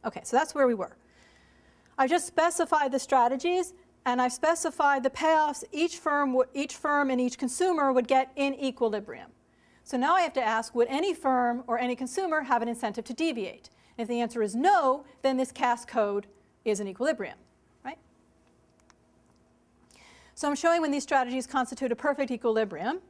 Okay, so that's where we were. I just specified the strategies. And I've specified the payoffs each firm and each consumer would get in equilibrium. So now I have to ask, would any firm or any consumer have an incentive to deviate? And if the answer is no, then this caste code is an equilibrium, right? So I'm showing when these strategies constitute a perfect equilibrium.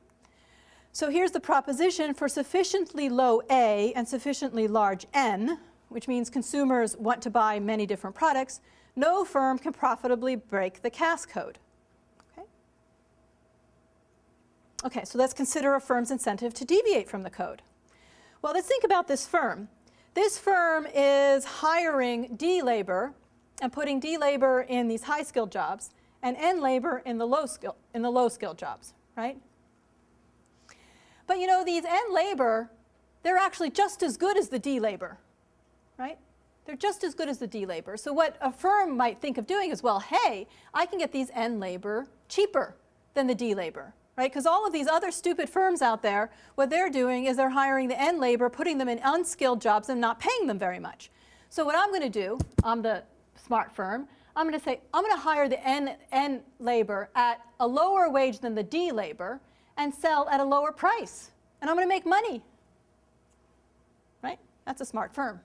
So here's the proposition: for sufficiently low A and sufficiently large N, which means consumers want to buy many different products, no firm can profitably break the Cass code. Okay, so let's consider a firm's incentive to deviate from the code. Well, let's think about this firm. This firm is hiring D labor and putting D labor in these high-skilled jobs and N labor in the low-skilled jobs, right? But you know, these N labor, they're actually just as good as the D labor, right? They're just as good as the D labor. So what a firm might think of doing is, well, hey, I can get these N labor cheaper than the D labor. Right? Because all of these other stupid firms out there, what they're doing is they're hiring the N labor, putting them in unskilled jobs and not paying them very much. So what I'm going to do, I'm the smart firm, I'm going to say, I'm going to hire the N labor at a lower wage than the D labor and sell at a lower price. And I'm going to make money. Right? That's a smart firm.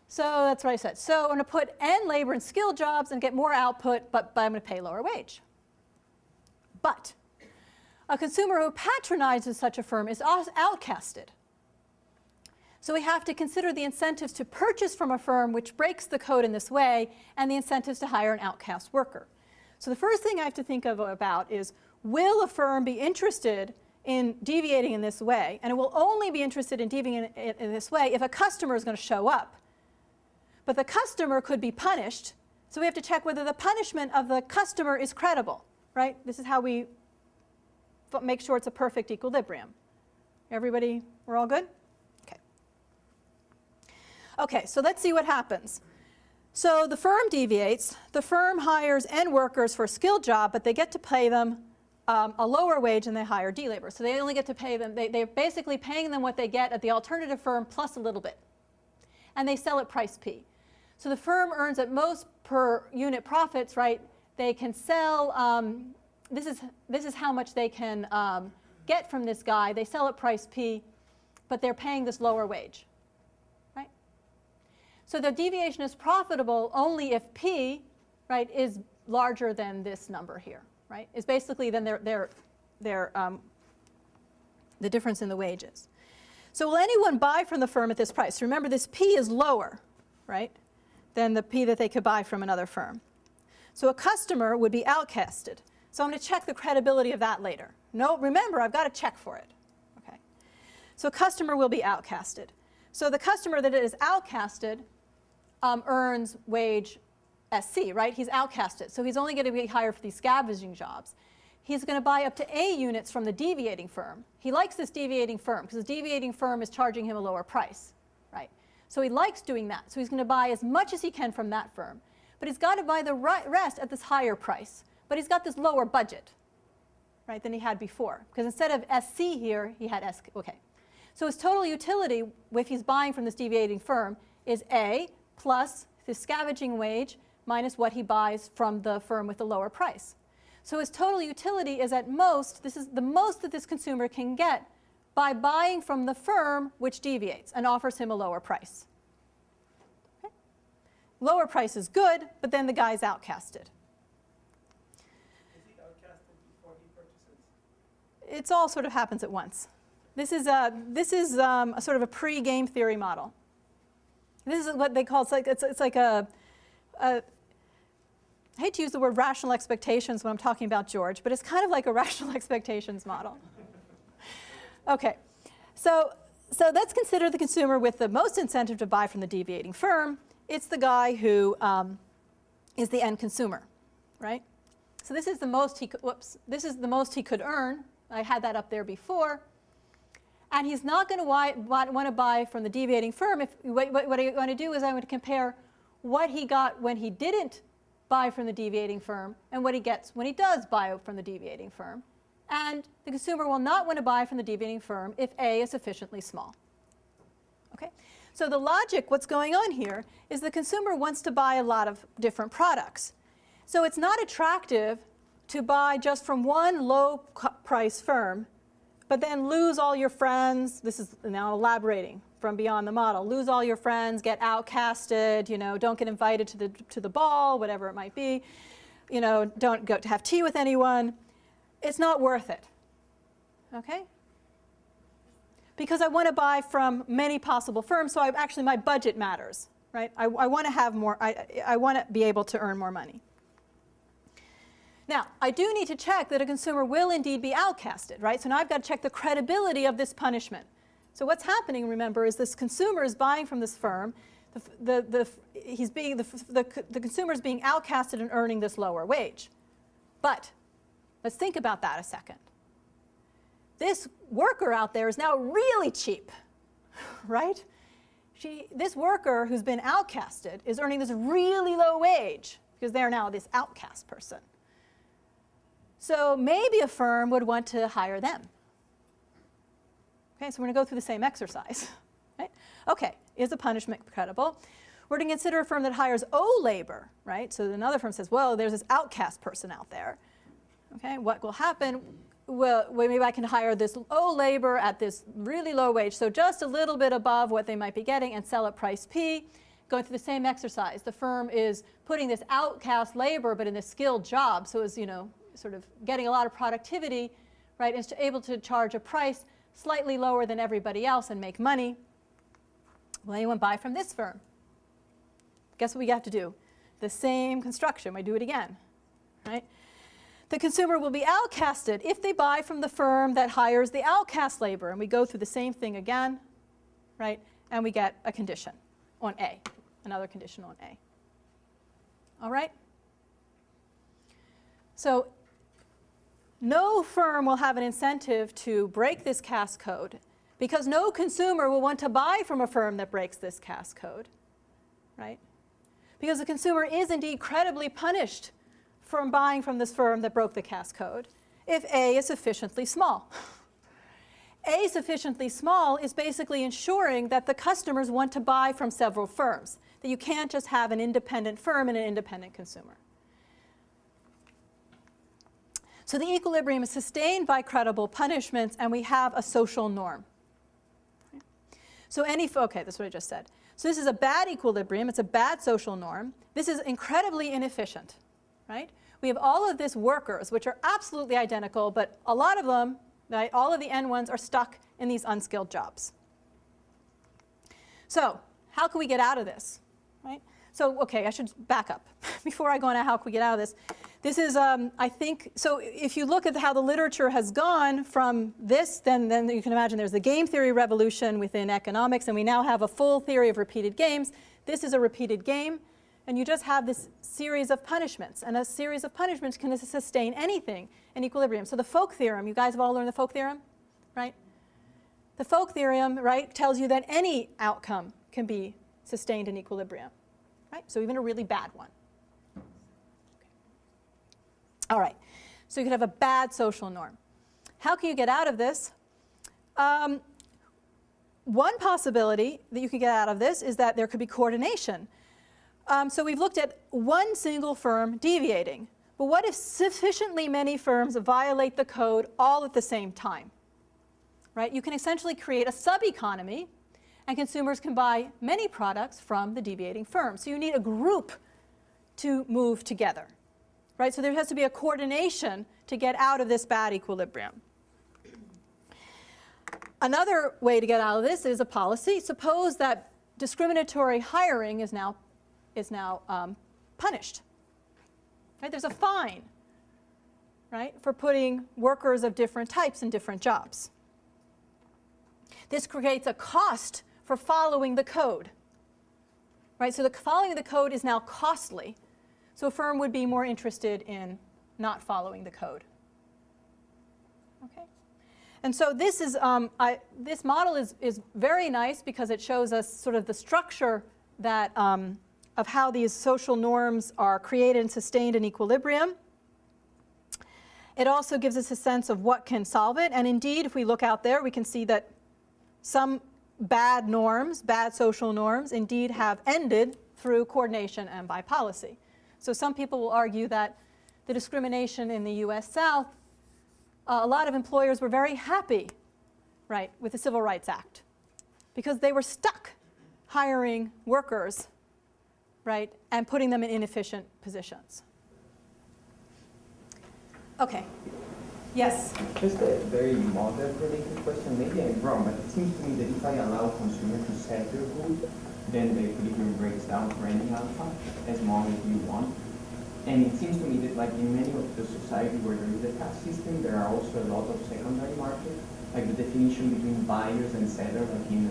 So that's what I said. So I'm going to put N labor in skilled jobs and get more output, but I'm going to pay lower wage. But a consumer who patronizes such a firm is outcasted. So we have to consider the incentives to purchase from a firm which breaks the code in this way and the incentives to hire an outcast worker. So the first thing I have to think about is, will a firm be interested in deviating in this way? And it will only be interested in deviating in this way if a customer is going to show up. But the customer could be punished, so we have to check whether the punishment of the customer is credible. Right? This is how we make sure it's a perfect equilibrium. Everybody, we're all good? Okay. Okay, so let's see what happens. So the firm deviates. The firm hires N workers for a skilled job, but they get to pay them a lower wage than they hire D labor. So they only get to pay them, they're basically paying them what they get at the alternative firm plus a little bit. And they sell at price P. So the firm earns at most per unit profits, right? They can sell, this is how much they can get from this guy. They sell at price P, but they're paying this lower wage, right? So the deviation is profitable only if P, right, is larger than this number here, right? Is basically then the difference in the wages. So will anyone buy from the firm at this price? Remember, this P is lower, right, than the P that they could buy from another firm. So a customer would be outcasted. So I'm going to check the credibility of that later. No, remember, I've got to check for it. Okay. So a customer will be outcasted. So the customer that is outcasted earns wage SC, right? He's outcasted. So he's only going to be hired for these scavenging jobs. He's going to buy up to A units from the deviating firm. He likes this deviating firm because the deviating firm is charging him a lower price, right? So he likes doing that. So he's going to buy as much as he can from that firm. But he's got to buy the rest at this higher price. But he's got this lower budget, right, than he had before. Because instead of SC here, he had SK. Okay. So his total utility, if he's buying from this deviating firm, is A plus his scavenging wage minus what he buys from the firm with the lower price. So his total utility is at most, this is the most that this consumer can get by buying from the firm which deviates and offers him a lower price. Lower price is good, but then the guy's outcasted. Is he outcasted before he purchases? It all sort of happens at once. This is a sort of a pre-game theory model. This is what they call, it's like a I hate to use the word rational expectations when I'm talking about George, but it's kind of like a rational expectations model. Okay, so let's consider the consumer with the most incentive to buy from the deviating firm. It's the guy who is the end consumer, right? So this is the most he could, this is the most he could earn. I had that up there before. And he's not going to want to buy from the deviating firm. What I want to do is I want to compare what he got when he didn't buy from the deviating firm and what he gets when he does buy from the deviating firm. And the consumer will not want to buy from the deviating firm if A is sufficiently small. Okay? So the logic, what's going on here, is the consumer wants to buy a lot of different products. So it's not attractive to buy just from one low-price firm, but then lose all your friends. This is now elaborating from beyond the model. Lose all your friends, get outcasted, don't get invited to the ball, whatever it might be. Don't go to have tea with anyone. It's not worth it. Okay? Because I want to buy from many possible firms, so actually my budget matters. right? I want to have more, I want to be able to earn more money. Now, I do need to check that a consumer will indeed be outcasted, right? So now I've got to check the credibility of this punishment. So what's happening, remember, is this consumer is buying from this firm. The consumer is being outcasted and earning this lower wage. But let's think about that a second. This worker out there is now really cheap, right? This worker who's been outcasted is earning this really low wage because they're now this outcast person. So maybe a firm would want to hire them. Okay, so we're going to go through the same exercise. Right? Okay, is the punishment credible? We're going to consider a firm that hires O labor, right? So another firm says, well, there's this outcast person out there. Okay, what will happen? Well, maybe I can hire this O labor at this really low wage, so just a little bit above what they might be getting, and sell at price P. Going through the same exercise. The firm is putting this outcast labor, but in a skilled job, so it's, sort of getting a lot of productivity, right? And is able to charge a price slightly lower than everybody else and make money. Will anyone buy from this firm? Guess what we have to do? The same construction. We do it again, right? The consumer will be outcasted if they buy from the firm that hires the outcast labor. And we go through the same thing again, right? And we get a condition on A, another condition on A. All right? So no firm will have an incentive to break this caste code because no consumer will want to buy from a firm that breaks this caste code, right? Because the consumer is indeed credibly punished from buying from this firm that broke the caste code if A is sufficiently small. A sufficiently small is basically ensuring that the customers want to buy from several firms, that you can't just have an independent firm and an independent consumer. So the equilibrium is sustained by credible punishments, and we have a social norm. So okay, that's what I just said. So this is a bad equilibrium. It's a bad social norm. This is incredibly inefficient, right? We have all of these workers, which are absolutely identical, but a lot of them, right, all of the N ones are stuck in these unskilled jobs. So how can we get out of this, right? So, okay, I should back up before I go into how can we get out of this. This is, I think, so if you look at how the literature has gone from this, then you can imagine there's the game theory revolution within economics, and we now have a full theory of repeated games. This is a repeated game, and you just have this series of punishments, and a series of punishments can sustain anything in equilibrium. So the Folk theorem, you guys have all learned the Folk theorem, right? The Folk theorem, right, tells you that any outcome can be sustained in equilibrium, right? So even a really bad one. All right, so you could have a bad social norm. How can you get out of this? One possibility that you could get out of this is that there could be coordination. So we've looked at one single firm deviating. But what if sufficiently many firms violate the code all at the same time? Right? You can essentially create a sub-economy, and consumers can buy many products from the deviating firm. So you need a group to move together. Right? So there has to be a coordination to get out of this bad equilibrium. Another way to get out of this is a policy. Suppose that discriminatory hiring is now punished. Right? There's a fine, right, for putting workers of different types in different jobs. This creates a cost for following the code. Right? So following the code is now costly. So a firm would be more interested in not following the code. Okay? And so this is this model is very nice because it shows us sort of the structure that of how these social norms are created and sustained in equilibrium. It also gives us a sense of what can solve it. And indeed, if we look out there, we can see that some bad norms, bad social norms, indeed have ended through coordination and by policy. So some people will argue that the discrimination in the US South, a lot of employers were very happy, right, with the Civil Rights Act because they were stuck hiring workers, right, and putting them in inefficient positions. Okay. Yes? Just a very model related question. Maybe I'm wrong, but it seems to me that if I allow consumers to sell their goods, then the equilibrium breaks down for any alpha, as long as you want. And it seems to me that like in many of the societies where there is a caste system, there are also a lot of secondary markets, like the definition between buyers and sellers, like in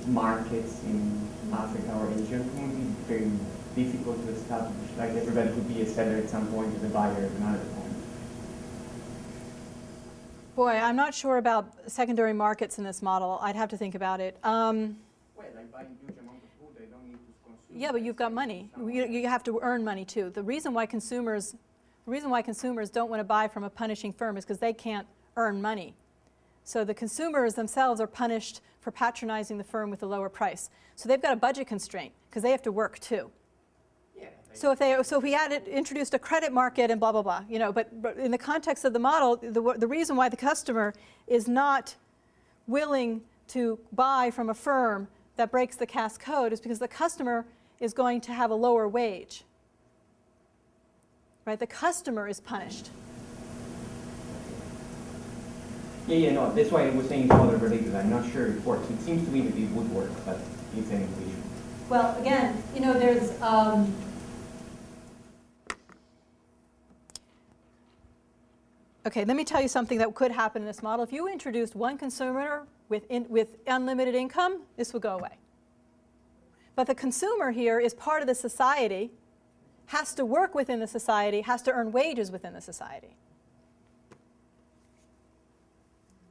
markets in Africa or Asian communities, it's very difficult to establish. Like everybody could be a seller at some point and a buyer at another point. Boy, I'm not sure about secondary markets in this model. I'd have to think about it. Well, like buying huge amount of food, they don't need to consume. Yeah, but you've got money. You have to earn money too. The reason why consumers don't want to buy from a punishing firm is because they can't earn money. So the consumers themselves are punished for patronizing the firm with a lower price. So they've got a budget constraint because they have to work too. Yeah, So if we introduced a credit market and blah blah blah, but in the context of the model, the reason why the customer is not willing to buy from a firm that breaks the caste code is because the customer is going to have a lower wage. Right? The customer is punished. Yeah, no, that's why I was saying it's other related. I'm not sure it works. It seems to me that it would work, but it's an equation. Well, again, there's okay, let me tell you something that could happen in this model. If you introduced one consumer with unlimited income, this would go away. But the consumer here is part of the society, has to work within the society, has to earn wages within the society.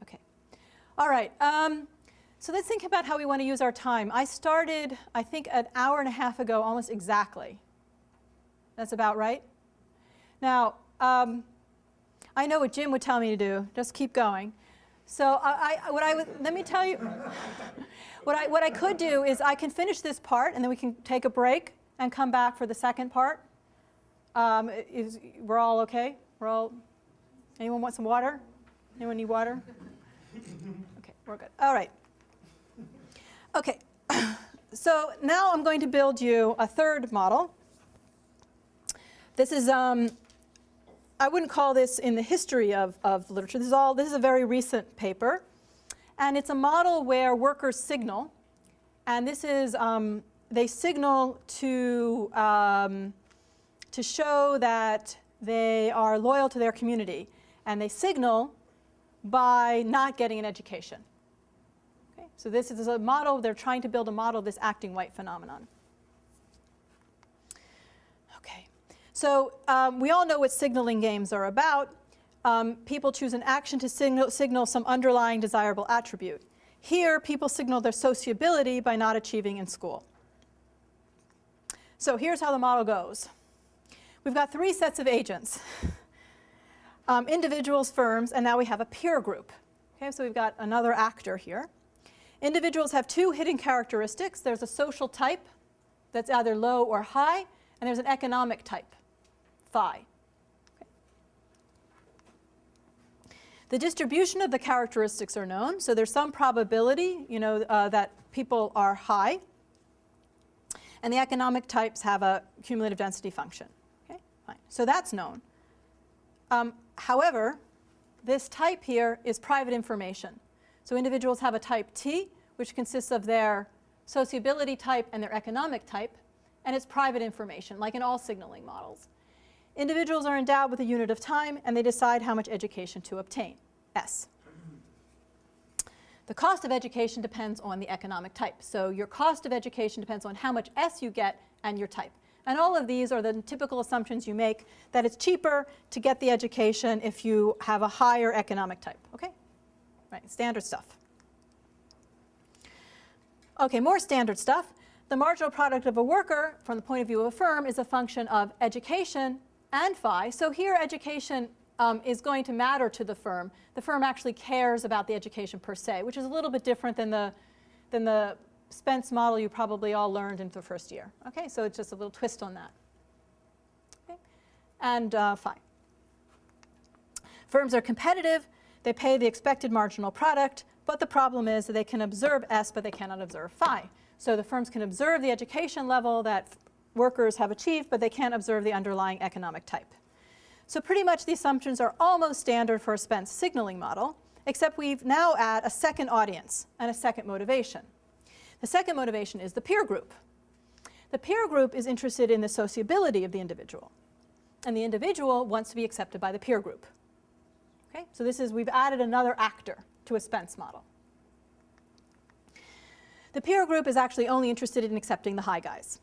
Okay. All right. So let's think about how we want to use our time. I started, I think, an hour and a half ago, almost exactly. That's about right. Now, I know what Jim would tell me to do. Just keep going. So let me tell you, what I could do is I can finish this part, and then we can take a break and come back for the second part. We're all okay? Anyone want some water? Anyone need water? Okay, we're good. All right. Okay, so now I'm going to build you a third model. This is, I wouldn't call this in the history of literature. This is a very recent paper. And it's a model where workers signal. And this is, they signal to show that they are loyal to their community. And they signal by not getting an education. Okay? So this is a model, they're trying to build a model of this acting white phenomenon. Okay. So we all know what signaling games are about. People choose an action to signal some underlying desirable attribute. Here, people signal their sociability by not achieving in school. So here's how the model goes. We've got three sets of agents. Individuals, firms, and now we have a peer group. Okay, so we've got another actor here. Individuals have two hidden characteristics. There's a social type that's either low or high, and there's an economic type, phi. Okay. The distribution of the characteristics are known, so there's some probability, that people are high, and the economic types have a cumulative density function. Okay, fine. So that's known. However, this type here is private information. So individuals have a type T, which consists of their sociability type and their economic type, and it's private information, like in all signaling models. Individuals are endowed with a unit of time, and they decide how much education to obtain, S. The cost of education depends on the economic type. So your cost of education depends on how much S you get and your type. And all of these are the typical assumptions you make, that it's cheaper to get the education if you have a higher economic type. Okay? Right, standard stuff. Okay, more standard stuff. The marginal product of a worker, from the point of view of a firm, is a function of education and phi. So here education is going to matter to the firm. The firm actually cares about the education per se, which is a little bit different than the Spence model you probably all learned in the first year. Okay, so it's just a little twist on that. Okay, and phi. Firms are competitive. They pay the expected marginal product, but the problem is that they can observe S, but they cannot observe phi. So the firms can observe the education level that workers have achieved, but they can't observe the underlying economic type. So pretty much the assumptions are almost standard for a Spence signaling model, except we've now add a second audience and a second motivation. The second motivation is the peer group. The peer group is interested in the sociability of the individual, and the individual wants to be accepted by the peer group. Okay? So we've added another actor to a Spence model. The peer group is actually only interested in accepting the high guys.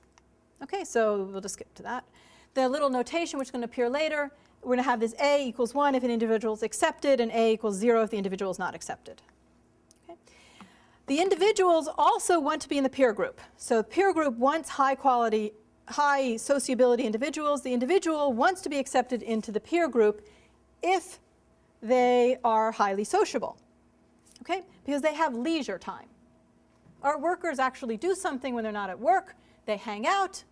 Okay, so we'll just skip to that. The little notation, which is going to appear later, we're going to have this A equals 1 if an individual is accepted, and A equals 0 if the individual is not accepted. Okay? The individuals also want to be in the peer group. So the peer group wants high quality, high sociability individuals. The individual wants to be accepted into the peer group if they are highly sociable, okay? Because they have leisure time. Our workers actually do something when they're not at work. They hang out,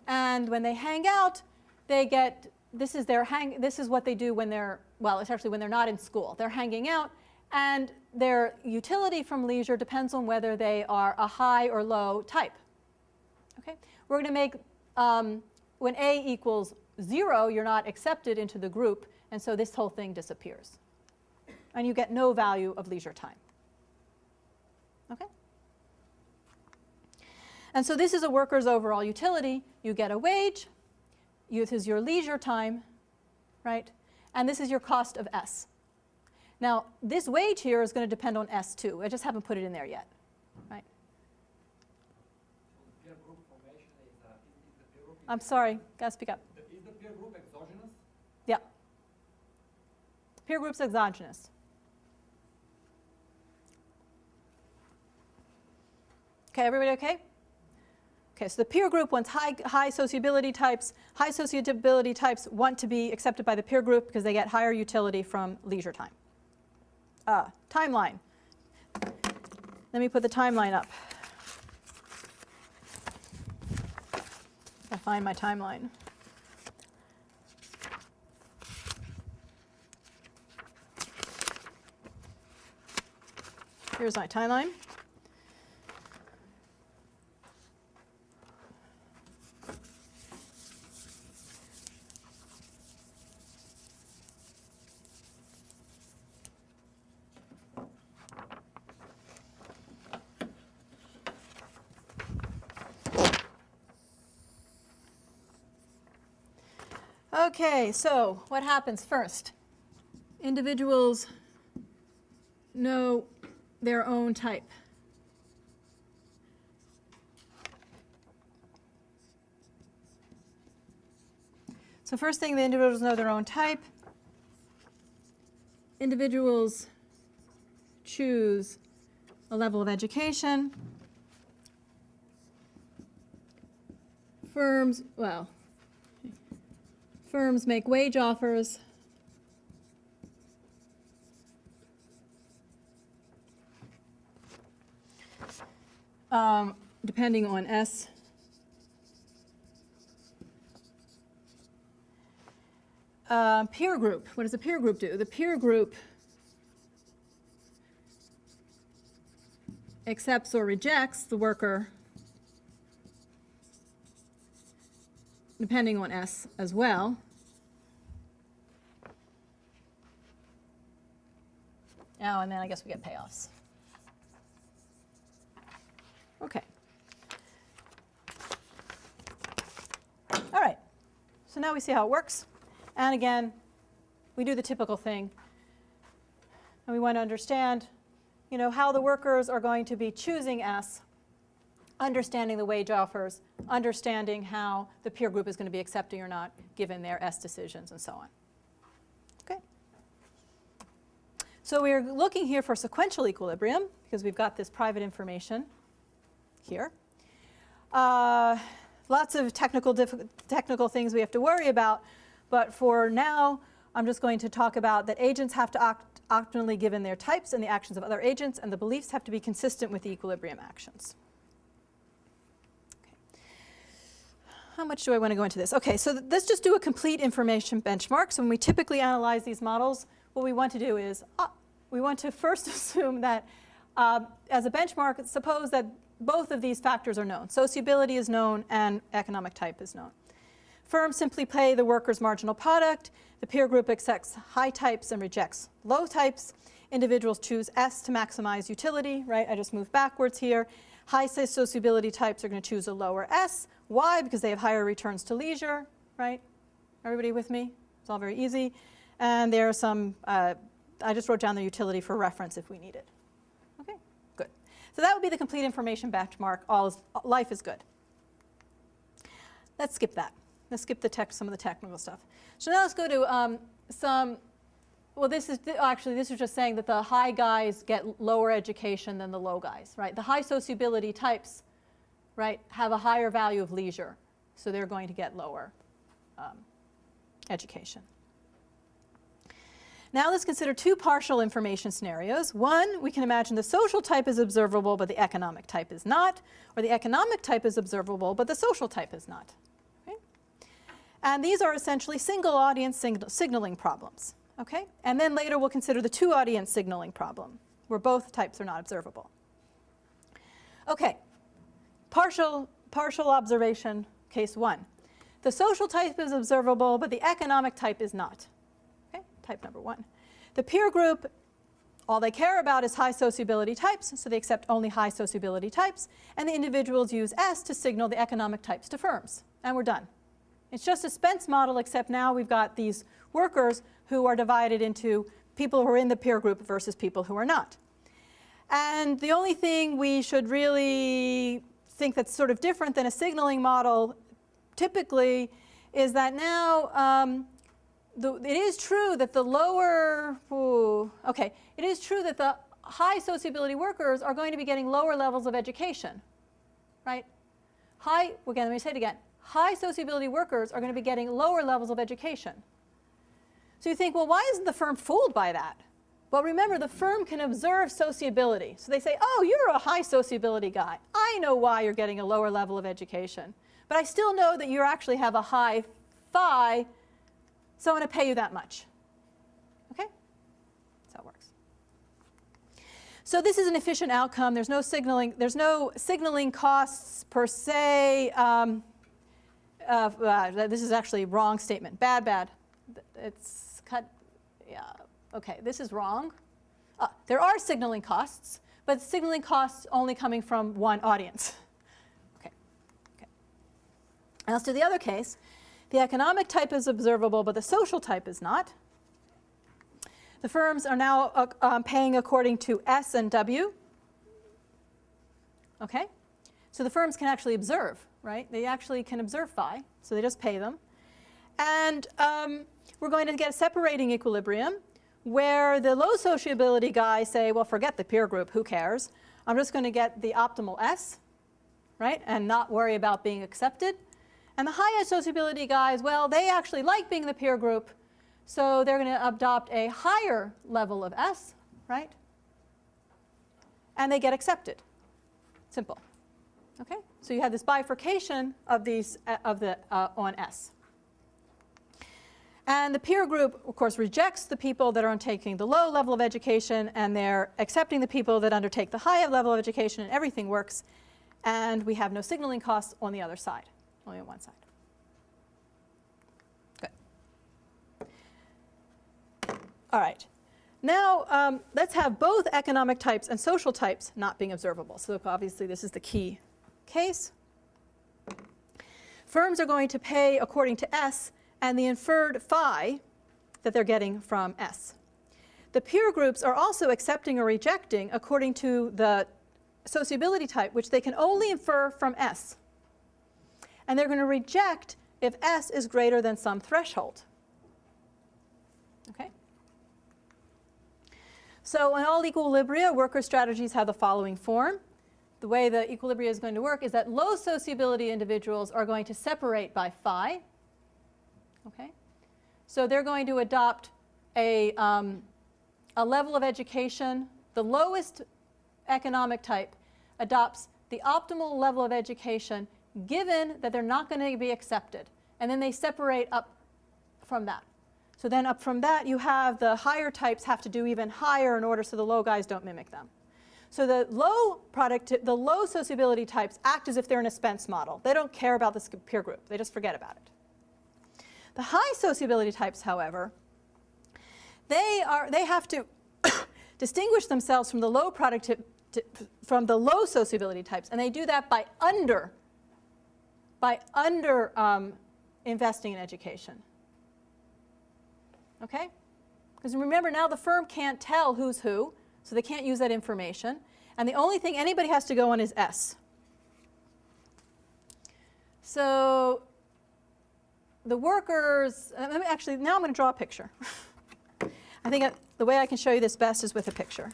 and when they hang out, they get, this is what they do when they're, well, it's actually when they're not in school. They're hanging out, and their utility from leisure depends on whether they are a high or low type. Okay? We're going to make, when A equals 0, you're not accepted into the group, and so this whole thing disappears. And you get no value of leisure time. Okay? And so this is a worker's overall utility. You get a wage. This is your leisure time, right? And this is your cost of S. Now, this wage here is going to depend on S too. I just haven't put it in there yet, right? I'm sorry, got to speak up. Is the peer group exogenous? Yeah. Peer group's exogenous. Okay, everybody okay? Okay, so the peer group wants high sociability types. High sociability types want to be accepted by the peer group because they get higher utility from leisure time. Timeline. Let me put the timeline up. I'll find my timeline. Here's my timeline. Okay, so what happens first? Individuals know their own type. So first thing, the individuals know their own type. Individuals choose a level of education. Firms make wage offers. Depending on S. Peer group. What does a peer group do? The peer group accepts or rejects the worker depending on S as well. Oh, and then I guess we get payoffs. Okay. All right. So now we see how it works. And again, we do the typical thing. And we want to understand, how the workers are going to be choosing S, understanding the wage offers, understanding how the peer group is going to be accepting or not given their S decisions and so on. Okay. So we're looking here for sequential equilibrium because we've got this private information here. Lots of technical things we have to worry about, but for now, I'm just going to talk about that agents have to act optimally given their types and the actions of other agents, and the beliefs have to be consistent with the equilibrium actions. Okay. How much do I want to go into this? Okay, so let's just do a complete information benchmark. So when we typically analyze these models, what we want to do is we want to first assume that as a benchmark, suppose that both of these factors are known. Sociability is known and economic type is known. Firms simply pay the worker's marginal product. The peer group accepts high types and rejects low types. Individuals choose S to maximize utility, right? I just moved backwards here. High sociability types are going to choose a lower S. Why? Because they have higher returns to leisure, right? Everybody with me? It's all very easy. And there are some, I just wrote down the utility for reference if we need it. Okay, good. So that would be the complete information benchmark. Life is good. Let's skip that. Let's skip some of the technical stuff. So now let's go to well, this is just saying that the high guys get lower education than the low guys, right? The high sociability types, right, have a higher value of leisure, so they're going to get lower education. Now let's consider two partial information scenarios. One, we can imagine the social type is observable, but the economic type is not, or the economic type is observable, but the social type is not. Okay? And these are essentially single audience signaling problems. Okay? And then later we'll consider the two audience signaling problem, where both types are not observable. Okay, partial observation, case one. The social type is observable, but the economic type is not. Okay, type number one. The peer group, all they care about is high sociability types, so they accept only high sociability types, and the individuals use S to signal the economic types to firms, and we're done. It's just a Spence model, except now we've got these workers who are divided into people who are in the peer group versus people who are not. And the only thing we should really think that's sort of different than a signaling model typically is that now it is true that the it is true that the high sociability workers are going to be getting lower levels of education, right? Again, let me say it again. High sociability workers are going to be getting lower levels of education. So you think, well, why isn't the firm fooled by that? Well, remember, the firm can observe sociability. So they say, oh, you're a high sociability guy. I know why you're getting a lower level of education. But I still know that you actually have a high phi, so I'm going to pay you that much. Okay? That's how it works. So this is an efficient outcome. There's no signaling costs per se. This is actually a wrong statement. Bad. It's cut. Yeah. Okay, this is wrong. There are signaling costs, but signaling costs only coming from one audience. Okay. Now let's do the other case. The economic type is observable, but the social type is not. The firms are now paying according to S and W. Okay? So the firms can actually observe, right? They actually can observe phi, so they just pay them. And we're going to get a separating equilibrium where the low sociability guys say, well, forget the peer group, who cares? I'm just going to get the optimal S, right, and not worry about being accepted. And the high sociability guys, well, they actually like being the peer group, so they're going to adopt a higher level of S, right? And they get accepted. Simple. Okay? So you have this bifurcation of these on S. And the peer group, of course, rejects the people that are taking the low level of education, and they're accepting the people that undertake the high level of education, and everything works. And we have no signaling costs on the other side, only on one side. Good. All right. Now, let's have both economic types and social types not being observable. So obviously, this is the key case. Firms are going to pay according to S and the inferred phi that they're getting from S. The peer groups are also accepting or rejecting according to the sociability type, which they can only infer from S. And they're going to reject if S is greater than some threshold. Okay? So in all equilibria, worker strategies have the following form. The way the equilibria is going to work is that low sociability individuals are going to separate by phi. Okay? So they're going to adopt a level of education. The lowest economic type adopts the optimal level of education given that they're not going to be accepted. And then they separate up from that. So then up from that, you have the higher types have to do even higher in order so the low guys don't mimic them. So the low sociability types act as if they're in a Spence model. They don't care about this peer group. They just forget about it. The high sociability types, however, they have to distinguish themselves from the low from the low sociability types, and they do that by under investing in education. Okay? Because remember, now the firm can't tell who's who, so they can't use that information. And the only thing anybody has to go on is S. So the workers, actually, now I'm going to draw a picture. I think the way I can show you this best is with a picture.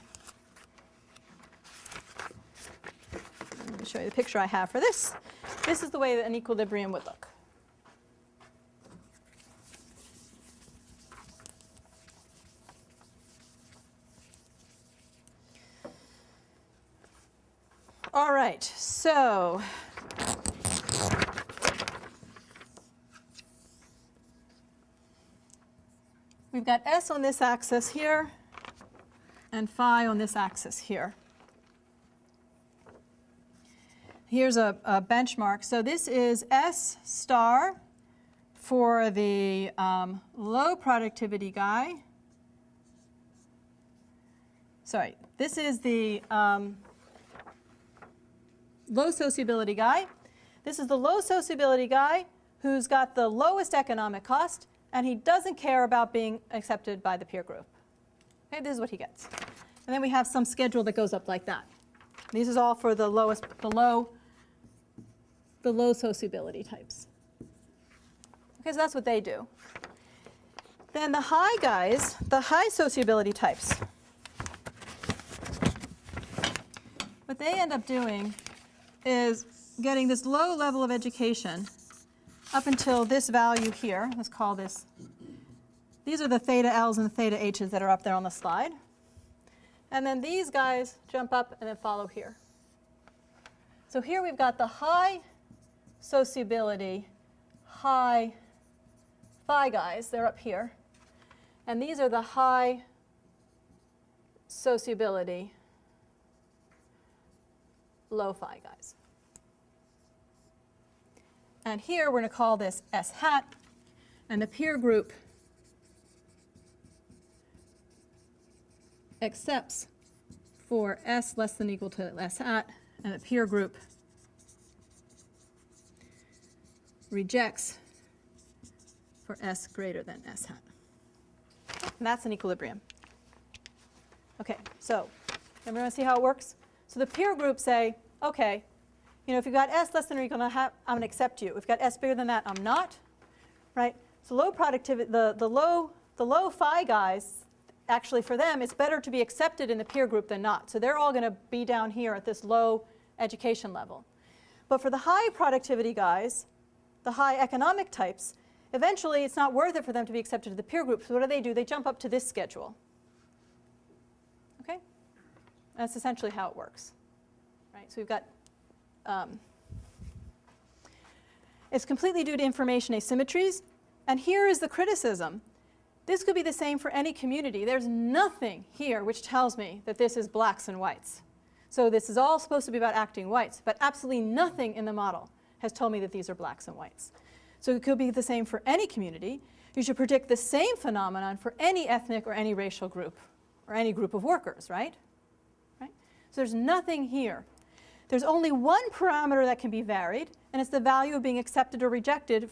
I'm going to show you the picture I have for this. This is the way that an equilibrium would look. All right, so we've got S on this axis here and phi on this axis here. Here's a benchmark. So this is S star for the low productivity guy. Sorry, this is the low sociability guy. This is the low sociability guy who's got the lowest economic cost, and he doesn't care about being accepted by the peer group. Okay, this is what he gets. And then we have some schedule that goes up like that. This is all for the low sociability types. Okay, so that's what they do. Then the high guys, the high sociability types, what they end up doing is getting this low level of education up until this value here. Let's call this, these are the theta L's and the theta H's that are up there on the slide. And then these guys jump up and then follow here. So here we've got the high sociability, high phi guys, they're up here. And these are the high sociability, low phi guys. And here we're going to call this S hat, and the peer group accepts for S less than or equal to S hat, and the peer group rejects for S greater than S hat. And that's an equilibrium. Okay, so everyone see how it works? So the peer group say, okay, you know, if you've got S less than or equal to hat, I'm going to accept you. If you've got S bigger than that, I'm not. Right? So low productivity, the low phi guys, actually for them, it's better to be accepted in the peer group than not. So they're all going to be down here at this low education level. But for the high productivity guys, the high economic types, eventually it's not worth it for them to be accepted to the peer group. So what do? They jump up to this schedule. Okay? That's essentially how it works. Right? So we've got, it's completely due to information asymmetries. And here is the criticism. This could be the same for any community. There's nothing here which tells me that this is blacks and whites. So this is all supposed to be about acting whites, but absolutely nothing in the model has told me that these are blacks and whites. So it could be the same for any community. You should predict the same phenomenon for any ethnic or any racial group or any group of workers, right? Right? So there's nothing here. There's only one parameter that can be varied, and it's the value of being accepted or rejected.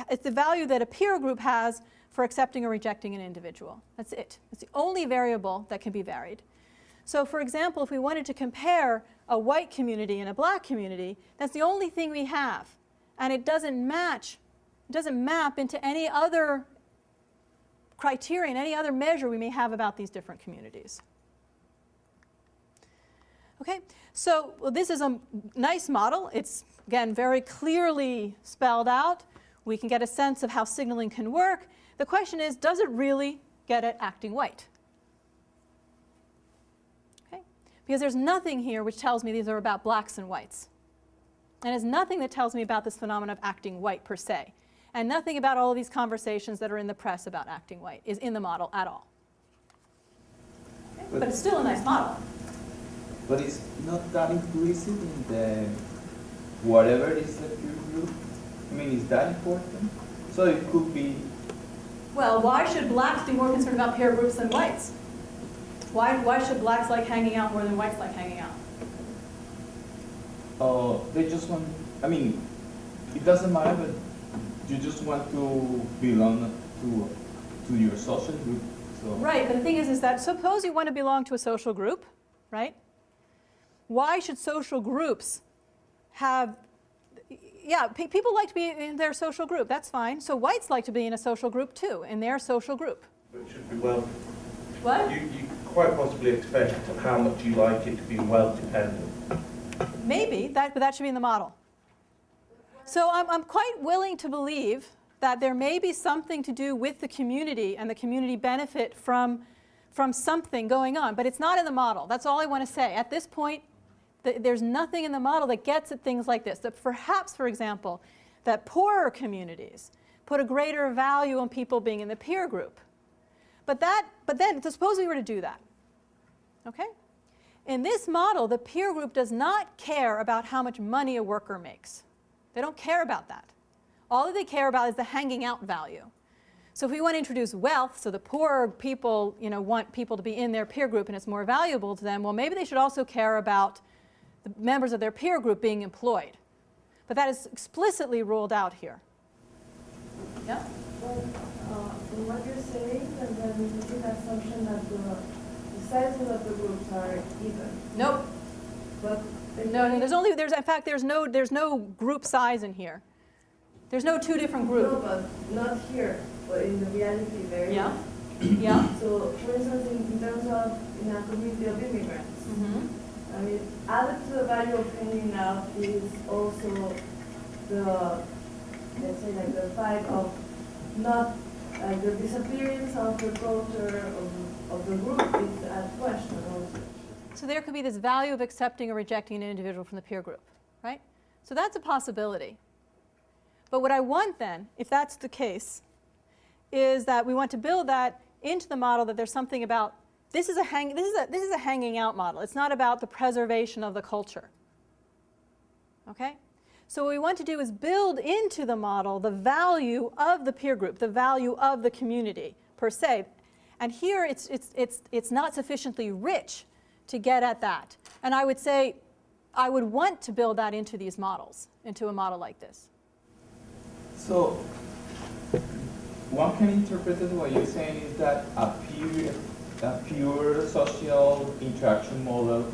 It's the value that a peer group has for accepting or rejecting an individual. That's it. It's the only variable that can be varied. So for example, if we wanted to compare a white community and a black community, that's the only thing we have. And it doesn't match, it doesn't map into any other criterion, any other measure we may have about these different communities. Okay, so this is a nice model. It's, again, very clearly spelled out. We can get a sense of how signaling can work. The question is, does it really get at acting white? Okay, because there's nothing here which tells me these are about blacks and whites. And there's nothing that tells me about this phenomenon of acting white per se. And nothing about all of these conversations that are in the press about acting white is in the model at all. Okay? But it's still a nice model. But it's not that implicit in the whatever is the peer group. I mean, is that important? So it could be. Well, why should blacks be more concerned about peer groups than whites? Why should blacks like hanging out more than whites like hanging out? They just want, I mean, it doesn't matter, but you just want to belong to your social group. So. Right, but the thing is that suppose you want to belong to a social group, right? Why should social groups have, yeah, people like to be in their social group, that's fine. So whites like to be in a social group too, in their social group. But it should be well. What? You quite possibly expect how much you like it to be wealth dependent. Maybe, but that should be in the model. So I'm quite willing to believe that there may be something to do with the community and the community benefit from something going on, but it's not in the model. That's all I want to say. At this point, there's nothing in the model that gets at things like this. That perhaps, for example, that poorer communities put a greater value on people being in the peer group. But then, suppose we were to do that, okay? In this model, the peer group does not care about how much money a worker makes. They don't care about that. All that they care about is the hanging out value. So if we want to introduce wealth, so the poorer people, want people to be in their peer group and it's more valuable to them, well, maybe they should also care about the members of their peer group being employed. But that is explicitly ruled out here. Yeah? Well, from what you're saying, and then you make the assumption that the sizes of the groups are even. Nope. But No, in fact, there's no group size in here. There's no two different groups. No, but not here. But in the reality, there is. Yeah. Yeah. So, for instance, in terms of in a community of immigrants, I mean, added to the value of hanging out is also the, let's say, like the fact of not the disappearance of the culture of the group is at question also. So there could be this value of accepting or rejecting an individual from the peer group, right? So that's a possibility. But what I want then, if that's the case, is that we want to build that into the model that there's something about, this is a hanging out model. It's not about the preservation of the culture, okay? So what we want to do is build into the model the value of the peer group, the value of the community per se. And here it's not sufficiently rich to get at that. And I would say I would want to build that into these models, into a model like this. So one can interpret it, what you're saying is that a pure social interaction model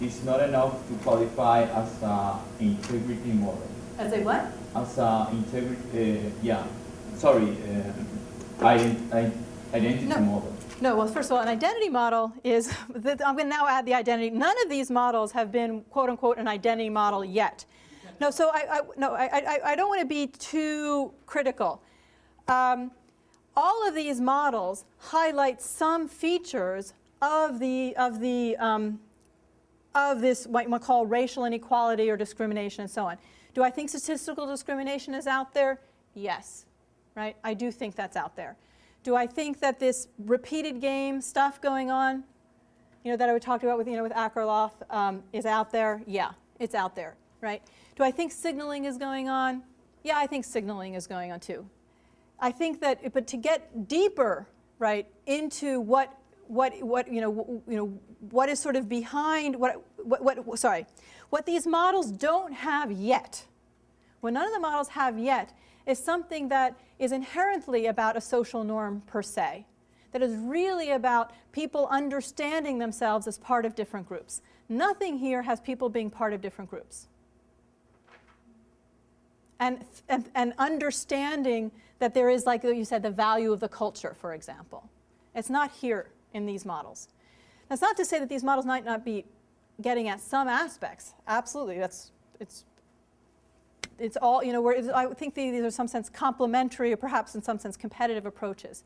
is not enough to qualify as an integrity model. As a what? As an integrity, identity model. No, well, first of all, an identity model is, I'm going to now add the identity. None of these models have been, quote unquote, an identity model yet. No, so I don't want to be too critical. All of these models highlight some features of this, what we call racial inequality or discrimination and so on. Do I think statistical discrimination is out there? Yes, right? I do think that's out there. Do I think that this repeated game stuff going on, that I talked about with, with Akerlof, is out there? Yeah, it's out there, right? Do I think signaling is going on? Yeah, I think signaling is going on too. I think that, but to get deeper, right, into what is sort of behind what these models don't have yet. What none of the models have yet is something that is inherently about a social norm per se, that is really about people understanding themselves as part of different groups. Nothing here has people being part of different groups. And understanding that there is, like you said, the value of the culture, for example. It's not here in these models. That's not to say that these models might not be getting at some aspects. Absolutely, it's all, I think these are in some sense complementary or perhaps in some sense competitive approaches.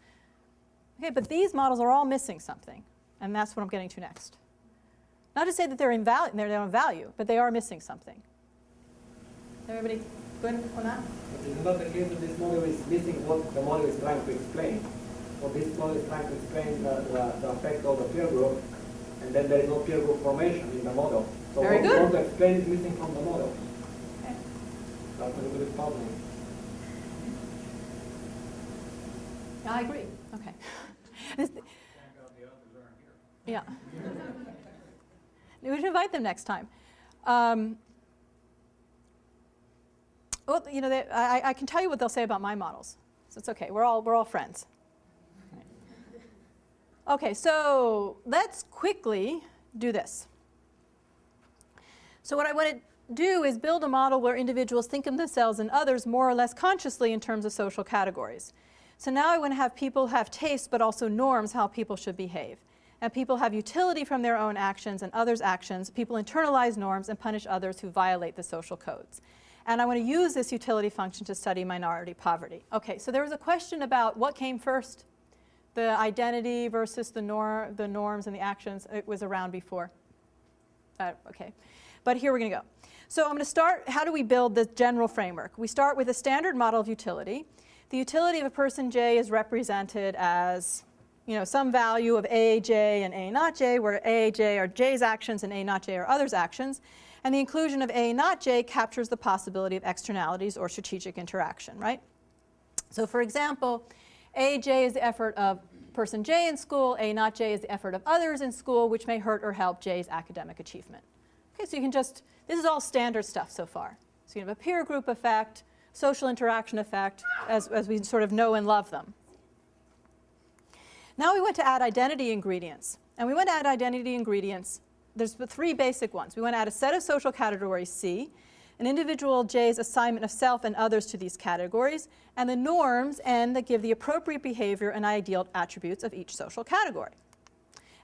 Okay, but these models are all missing something, and that's what I'm getting to next. Not to say that they're in value, but they are missing something. Everybody good on that? But it's not the case that this model is missing what the model is trying to explain. So this model is trying to explain the effect of the peer group, and then there is no peer group formation in the model. So Very good. what to explain is missing from the model. Okay. That's a little bit puzzling. I agree. Okay. Yeah. We should invite them next time. Well, you know, I can tell you what they'll say about my models, so it's okay. We're all friends. Okay, so let's quickly do this. So what I want to do is build a model where individuals think of themselves and others more or less consciously in terms of social categories. So now I want to have people have tastes, but also norms how people should behave. And people have utility from their own actions and others' actions. People internalize norms and punish others who violate the social codes. And I want to use this utility function to study minority poverty. Okay, so there was a question about what came first, the identity versus the norms and the actions. It was around before. Okay, but here we're going to go. So I'm going to start, how do we build the general framework? We start with a standard model of utility. The utility of a person J is represented as, you know, some value of A, J, and A not J, where A, J are J's actions and A not J are others' actions. And the inclusion of A not J captures the possibility of externalities or strategic interaction, right? So for example, A, J is the effort of person J in school, A not J is the effort of others in school, which may hurt or help J's academic achievement. Okay, so you can just, this is all standard stuff so far. So you have a peer group effect, social interaction effect, as we sort of know and love them. Now we want to add identity ingredients. And we want to add identity ingredients. There's the three basic ones. We want to add a set of social categories C, an individual J's assignment of self and others to these categories, and the norms N that give the appropriate behavior and ideal attributes of each social category.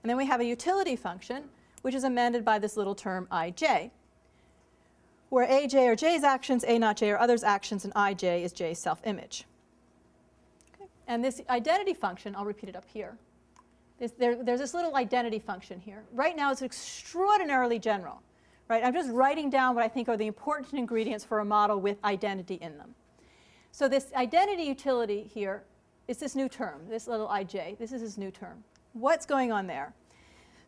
And then we have a utility function, which is amended by this little term IJ, where AJ are J's actions, A not J are others' actions, and IJ is J's self-image. Okay. And this identity function, I'll repeat it up here. There's this little identity function here. Right now it's extraordinarily general. Right? I'm just writing down what I think are the important ingredients for a model with identity in them. So this identity utility here is this new term, this little IJ. This is this new term. What's going on there?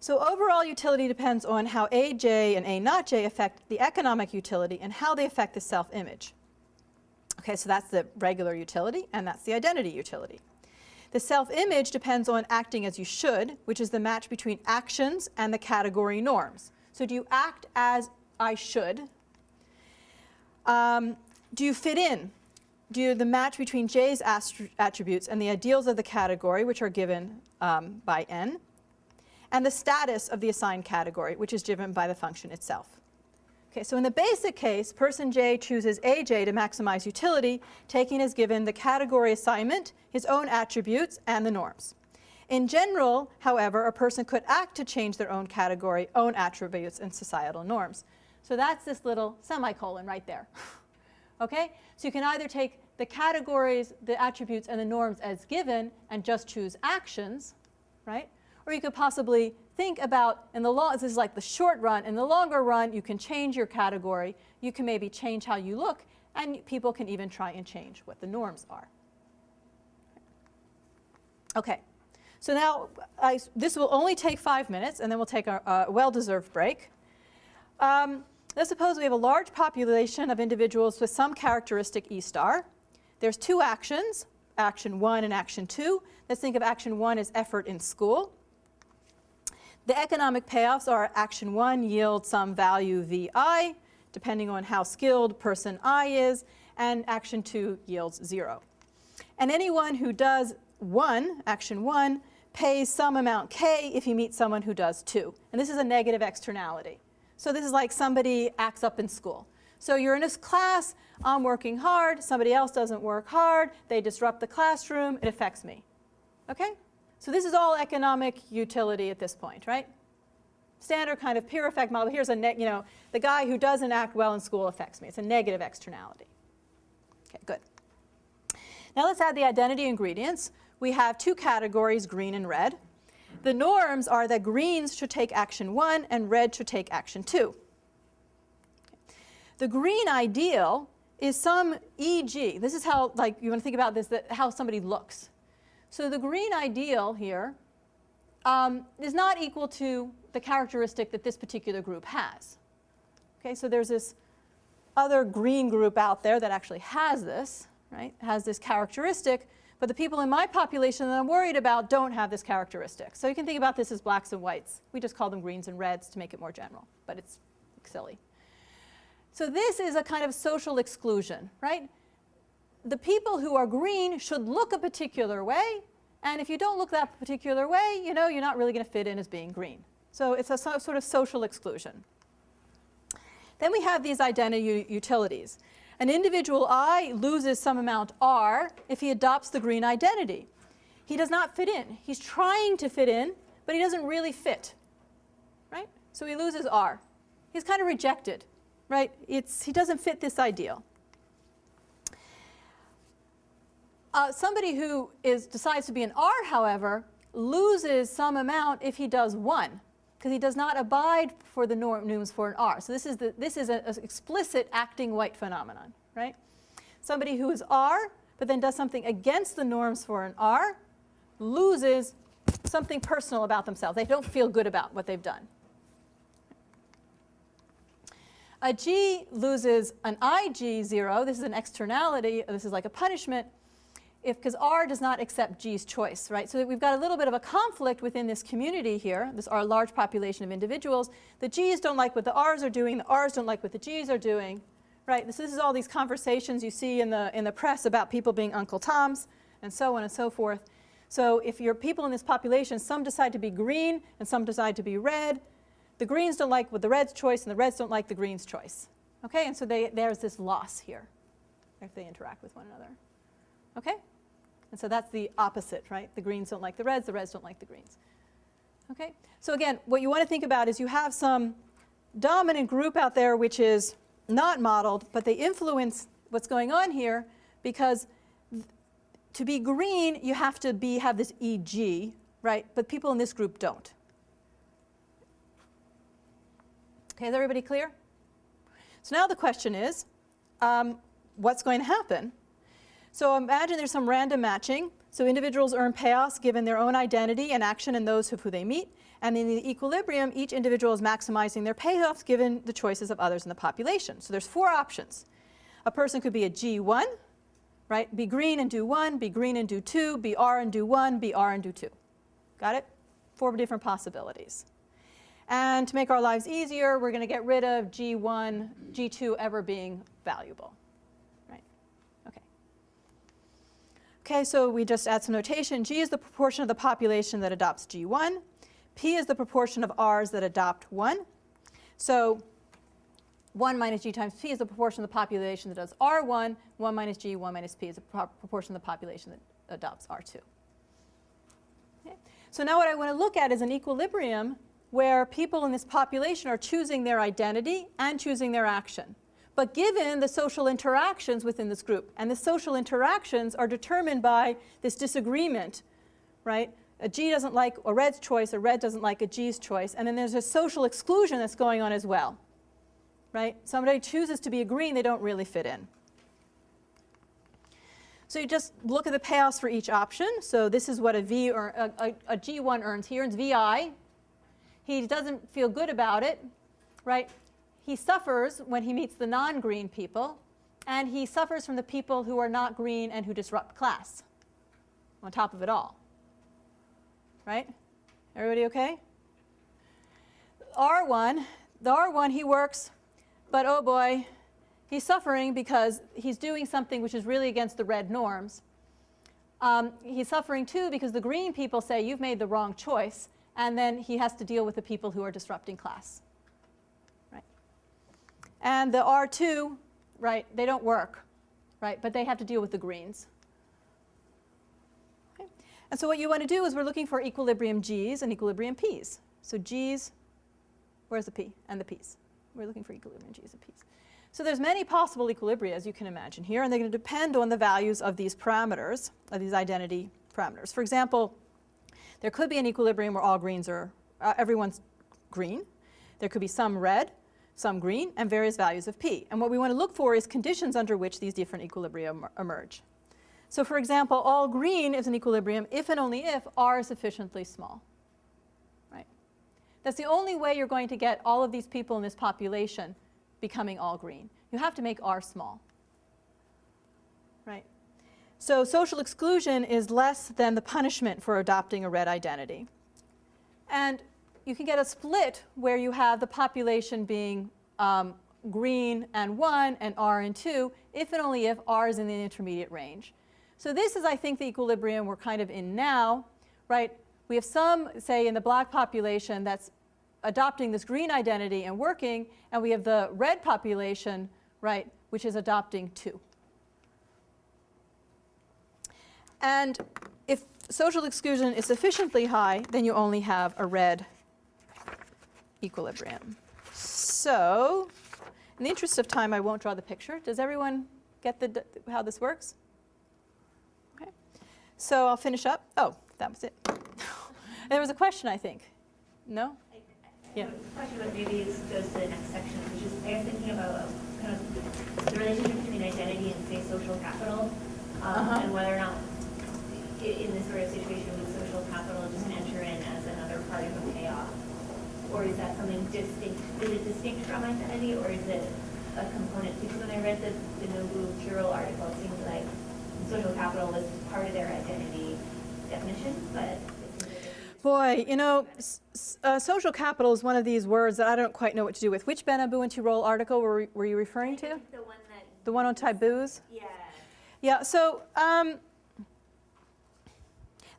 So overall utility depends on how AJ and A not J affect the economic utility and how they affect the self-image. Okay, so that's the regular utility, and that's the identity utility. The self-image depends on acting as you should, which is the match between actions and the category norms. So do you act as I should? Do you fit in? Do you the match between J's attributes and the ideals of the category, which are given by N, and the status of the assigned category, which is given by the function itself. Okay, so in the basic case, person J chooses AJ to maximize utility, taking as given the category assignment, his own attributes, and the norms. In general, however, a person could act to change their own category, own attributes, and societal norms. So that's this little semicolon right there. Okay? So you can either take the categories, the attributes, and the norms as given and just choose actions, right? Or you could possibly think about, this is like the short run. In the longer run, you can change your category. You can maybe change how you look, and people can even try and change what the norms are. Okay. So now, this will only take 5 minutes, and then we'll take a well-deserved break. Let's suppose we have a large population of individuals with some characteristic E star. There's two actions, action 1 and action 2. Let's think of action 1 as effort in school. The economic payoffs are action 1 yields some value VI, depending on how skilled person I is, and action 2 yields 0. And anyone who does 1, action 1, pays some amount K if he meets someone who does 2. And this is a negative externality. So this is like somebody acts up in school. So you're in this class, I'm working hard, somebody else doesn't work hard, they disrupt the classroom, it affects me. Okay? So this is all economic utility at this point, right? Standard kind of peer effect model. Here's the guy who doesn't act well in school affects me. It's a negative externality. Okay, good. Now let's add the identity ingredients. We have two categories, green and red. The norms are that greens should take action 1 and red should take action 2. The green ideal is some EG. This is how, you want to think about this, how somebody looks. So the green ideal here is not equal to the characteristic that this particular group has. Okay, so there's this other green group out there that actually has this, right? Has this characteristic, But the people in my population that I'm worried about don't have this characteristic. So you can think about this as blacks and whites. We just call them greens and reds to make it more general, but it's silly. So this is a kind of social exclusion, right? The people who are green should look a particular way, and if you don't look that particular way, you know, you're not really going to fit in as being green. So it's a sort of social exclusion. Then we have these identity utilities. An individual I loses some amount R if he adopts the green identity. He does not fit in. He's trying to fit in, but he doesn't really fit, right? So he loses R. He's kind of rejected, right? He doesn't fit this ideal. Somebody who decides to be an R, however, loses some amount if he does 1, because he does not abide for the norms for an R. So this is an explicit acting white phenomenon, right? Somebody who is R, but then does something against the norms for an R, loses something personal about themselves. They don't feel good about what they've done. A G loses an IG0. This is an externality. This is like a punishment. Because R does not accept G's choice, right? So we've got a little bit of a conflict within this community here, our large population of individuals. The G's don't like what the R's are doing. The R's don't like what the G's are doing, right? This is all these conversations you see in the press about people being Uncle Toms and so on and so forth. So if you're people in this population, some decide to be green and some decide to be red. The greens don't like what the red's choice and the reds don't like the greens' choice. Okay, and so there's this loss here if they interact with one another. Okay? And so that's the opposite, right? The greens don't like the reds don't like the greens. Okay? So again, what you want to think about is you have some dominant group out there which is not modeled, but they influence what's going on here because to be green, you have to have this EG, right? But people in this group don't. Okay, is everybody clear? So now the question is, what's going to happen? So imagine there's some random matching. So individuals earn payoffs given their own identity and action and those of who they meet. And in the equilibrium, each individual is maximizing their payoffs given the choices of others in the population. So there's 4 options. A person could be a G1, right? Be green and do 1, be green and do 2, be R and do 1, be R and do 2. Got it? 4 different possibilities. And to make our lives easier, we're going to get rid of G1, G2 ever being valuable. Okay, so we just add some notation. G is the proportion of the population that adopts G1. P is the proportion of R's that adopt 1. So 1 minus G times P is the proportion of the population that does R1. 1 minus G, 1 minus P is the proportion of the population that adopts R2. Okay. So now what I want to look at is an equilibrium where people in this population are choosing their identity and choosing their action. But given the social interactions within this group, and the social interactions are determined by this disagreement, right? A G doesn't like a red's choice, a red doesn't like a G's choice, and then there's a social exclusion that's going on as well, right? Somebody chooses to be a green, they don't really fit in. So you just look at the payoffs for each option. So this is what a G1 earns. He earns VI. He doesn't feel good about it, right? He suffers when he meets the non-green people, and he suffers from the people who are not green and who disrupt class on top of it all. Right? Everybody okay? The R1, he works, but oh boy, he's suffering because he's doing something which is really against the red norms. He's suffering too because the green people say you've made the wrong choice, and then he has to deal with the people who are disrupting class. And the R2, right, they don't work, right, but they have to deal with the greens. Okay. And so what you want to do is we're looking for equilibrium G's and equilibrium P's. So G's, where's the P? And the P's. We're looking for equilibrium G's and P's. So there's many possible equilibria, as you can imagine here, and they're going to depend on the values of these parameters, of these identity parameters. For example, there could be an equilibrium where all greens are, everyone's green. There could be some red, some green, and various values of P. And what we want to look for is conditions under which these different equilibria emerge. So for example, all green is an equilibrium if and only if R is sufficiently small. Right? That's the only way you're going to get all of these people in this population becoming all green. You have to make R small. Right? So social exclusion is less than the punishment for adopting a red identity. And you can get a split where you have the population being green and 1 and R and 2, if and only if R is in the intermediate range. So this is, I think, the equilibrium we're kind of in now, right? We have some, say, in the black population that's adopting this green identity and working, and we have the red population, right, which is adopting 2. And if social exclusion is sufficiently high, then you only have a red equilibrium. So, in the interest of time, I won't draw the picture. Does everyone get how this works? Okay. So I'll finish up. Oh, that was it. There was a question, I think. No? Yeah. The question was maybe goes to the next section, which is I guess thinking about kind of the relationship between identity and, say, social capital, and whether or not in this sort of situation would social capital just enter in as another part of a payoff? Or is that something distinct? Is it distinct from identity, or is it a component? Because when I read the Nobu-Kirill article, it seemed like social capital was part of their identity definition, but boy, you know, social capital is one of these words that I don't quite know what to do with. Which Benabou and Tirole article were you referring to? the one that The one on taboos? yeah. Yeah, so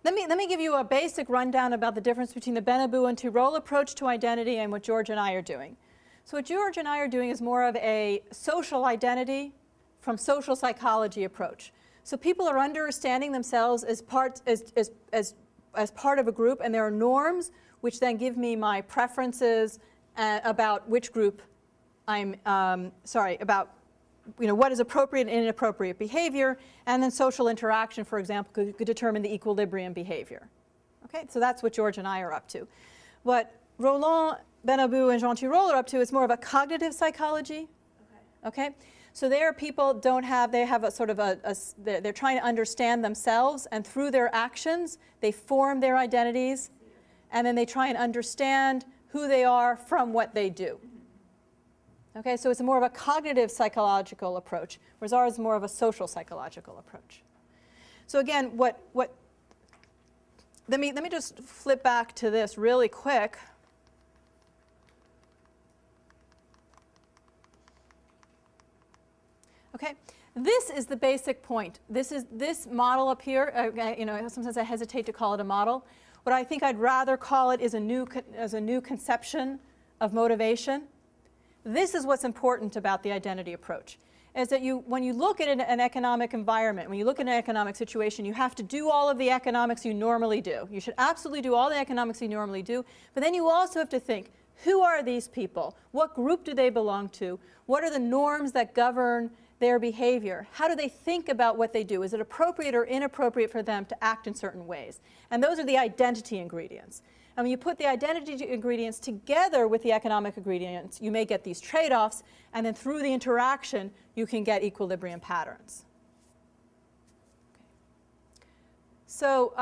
let me give you a basic rundown about the difference between the Benabou and Tirole approach to identity and what George and I are doing. So what George and I are doing is more of a social identity from social psychology approach. So people are understanding themselves as part of a group, and there are norms which then give me my preferences about which group about what is appropriate and inappropriate behavior, and then social interaction, for example, could determine the equilibrium behavior. Okay, so that's what George and I are up to. What Roland, Benabou, and Jean Tirole are up to is more of a cognitive psychology. Okay, so there people they have a sort of they're trying to understand themselves, and through their actions, they form their identities, and then they try and understand who they are from what they do. Okay, so it's more of a cognitive psychological approach, whereas ours is more of a social psychological approach. So again, let me just flip back to this really quick. Okay, this is the basic point. This model up here. Sometimes I hesitate to call it a model. What I think I'd rather call it is a new conception of motivation. This is what's important about the identity approach, is that when you look at an economic environment, when you look at an economic situation, you have to do all of the economics you normally do. You should absolutely do all the economics you normally do, but then you also have to think, who are these people? What group do they belong to? What are the norms that govern their behavior? How do they think about what they do? Is it appropriate or inappropriate for them to act in certain ways? And those are the identity ingredients. And when you put the identity ingredients together with the economic ingredients, you may get these trade-offs, and then through the interaction, you can get equilibrium patterns. Okay. So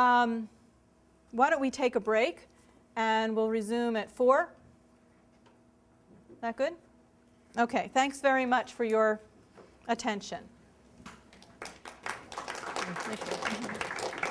why don't we take a break, and we'll resume at 4. That good? Okay, thanks very much for your attention. Thank you.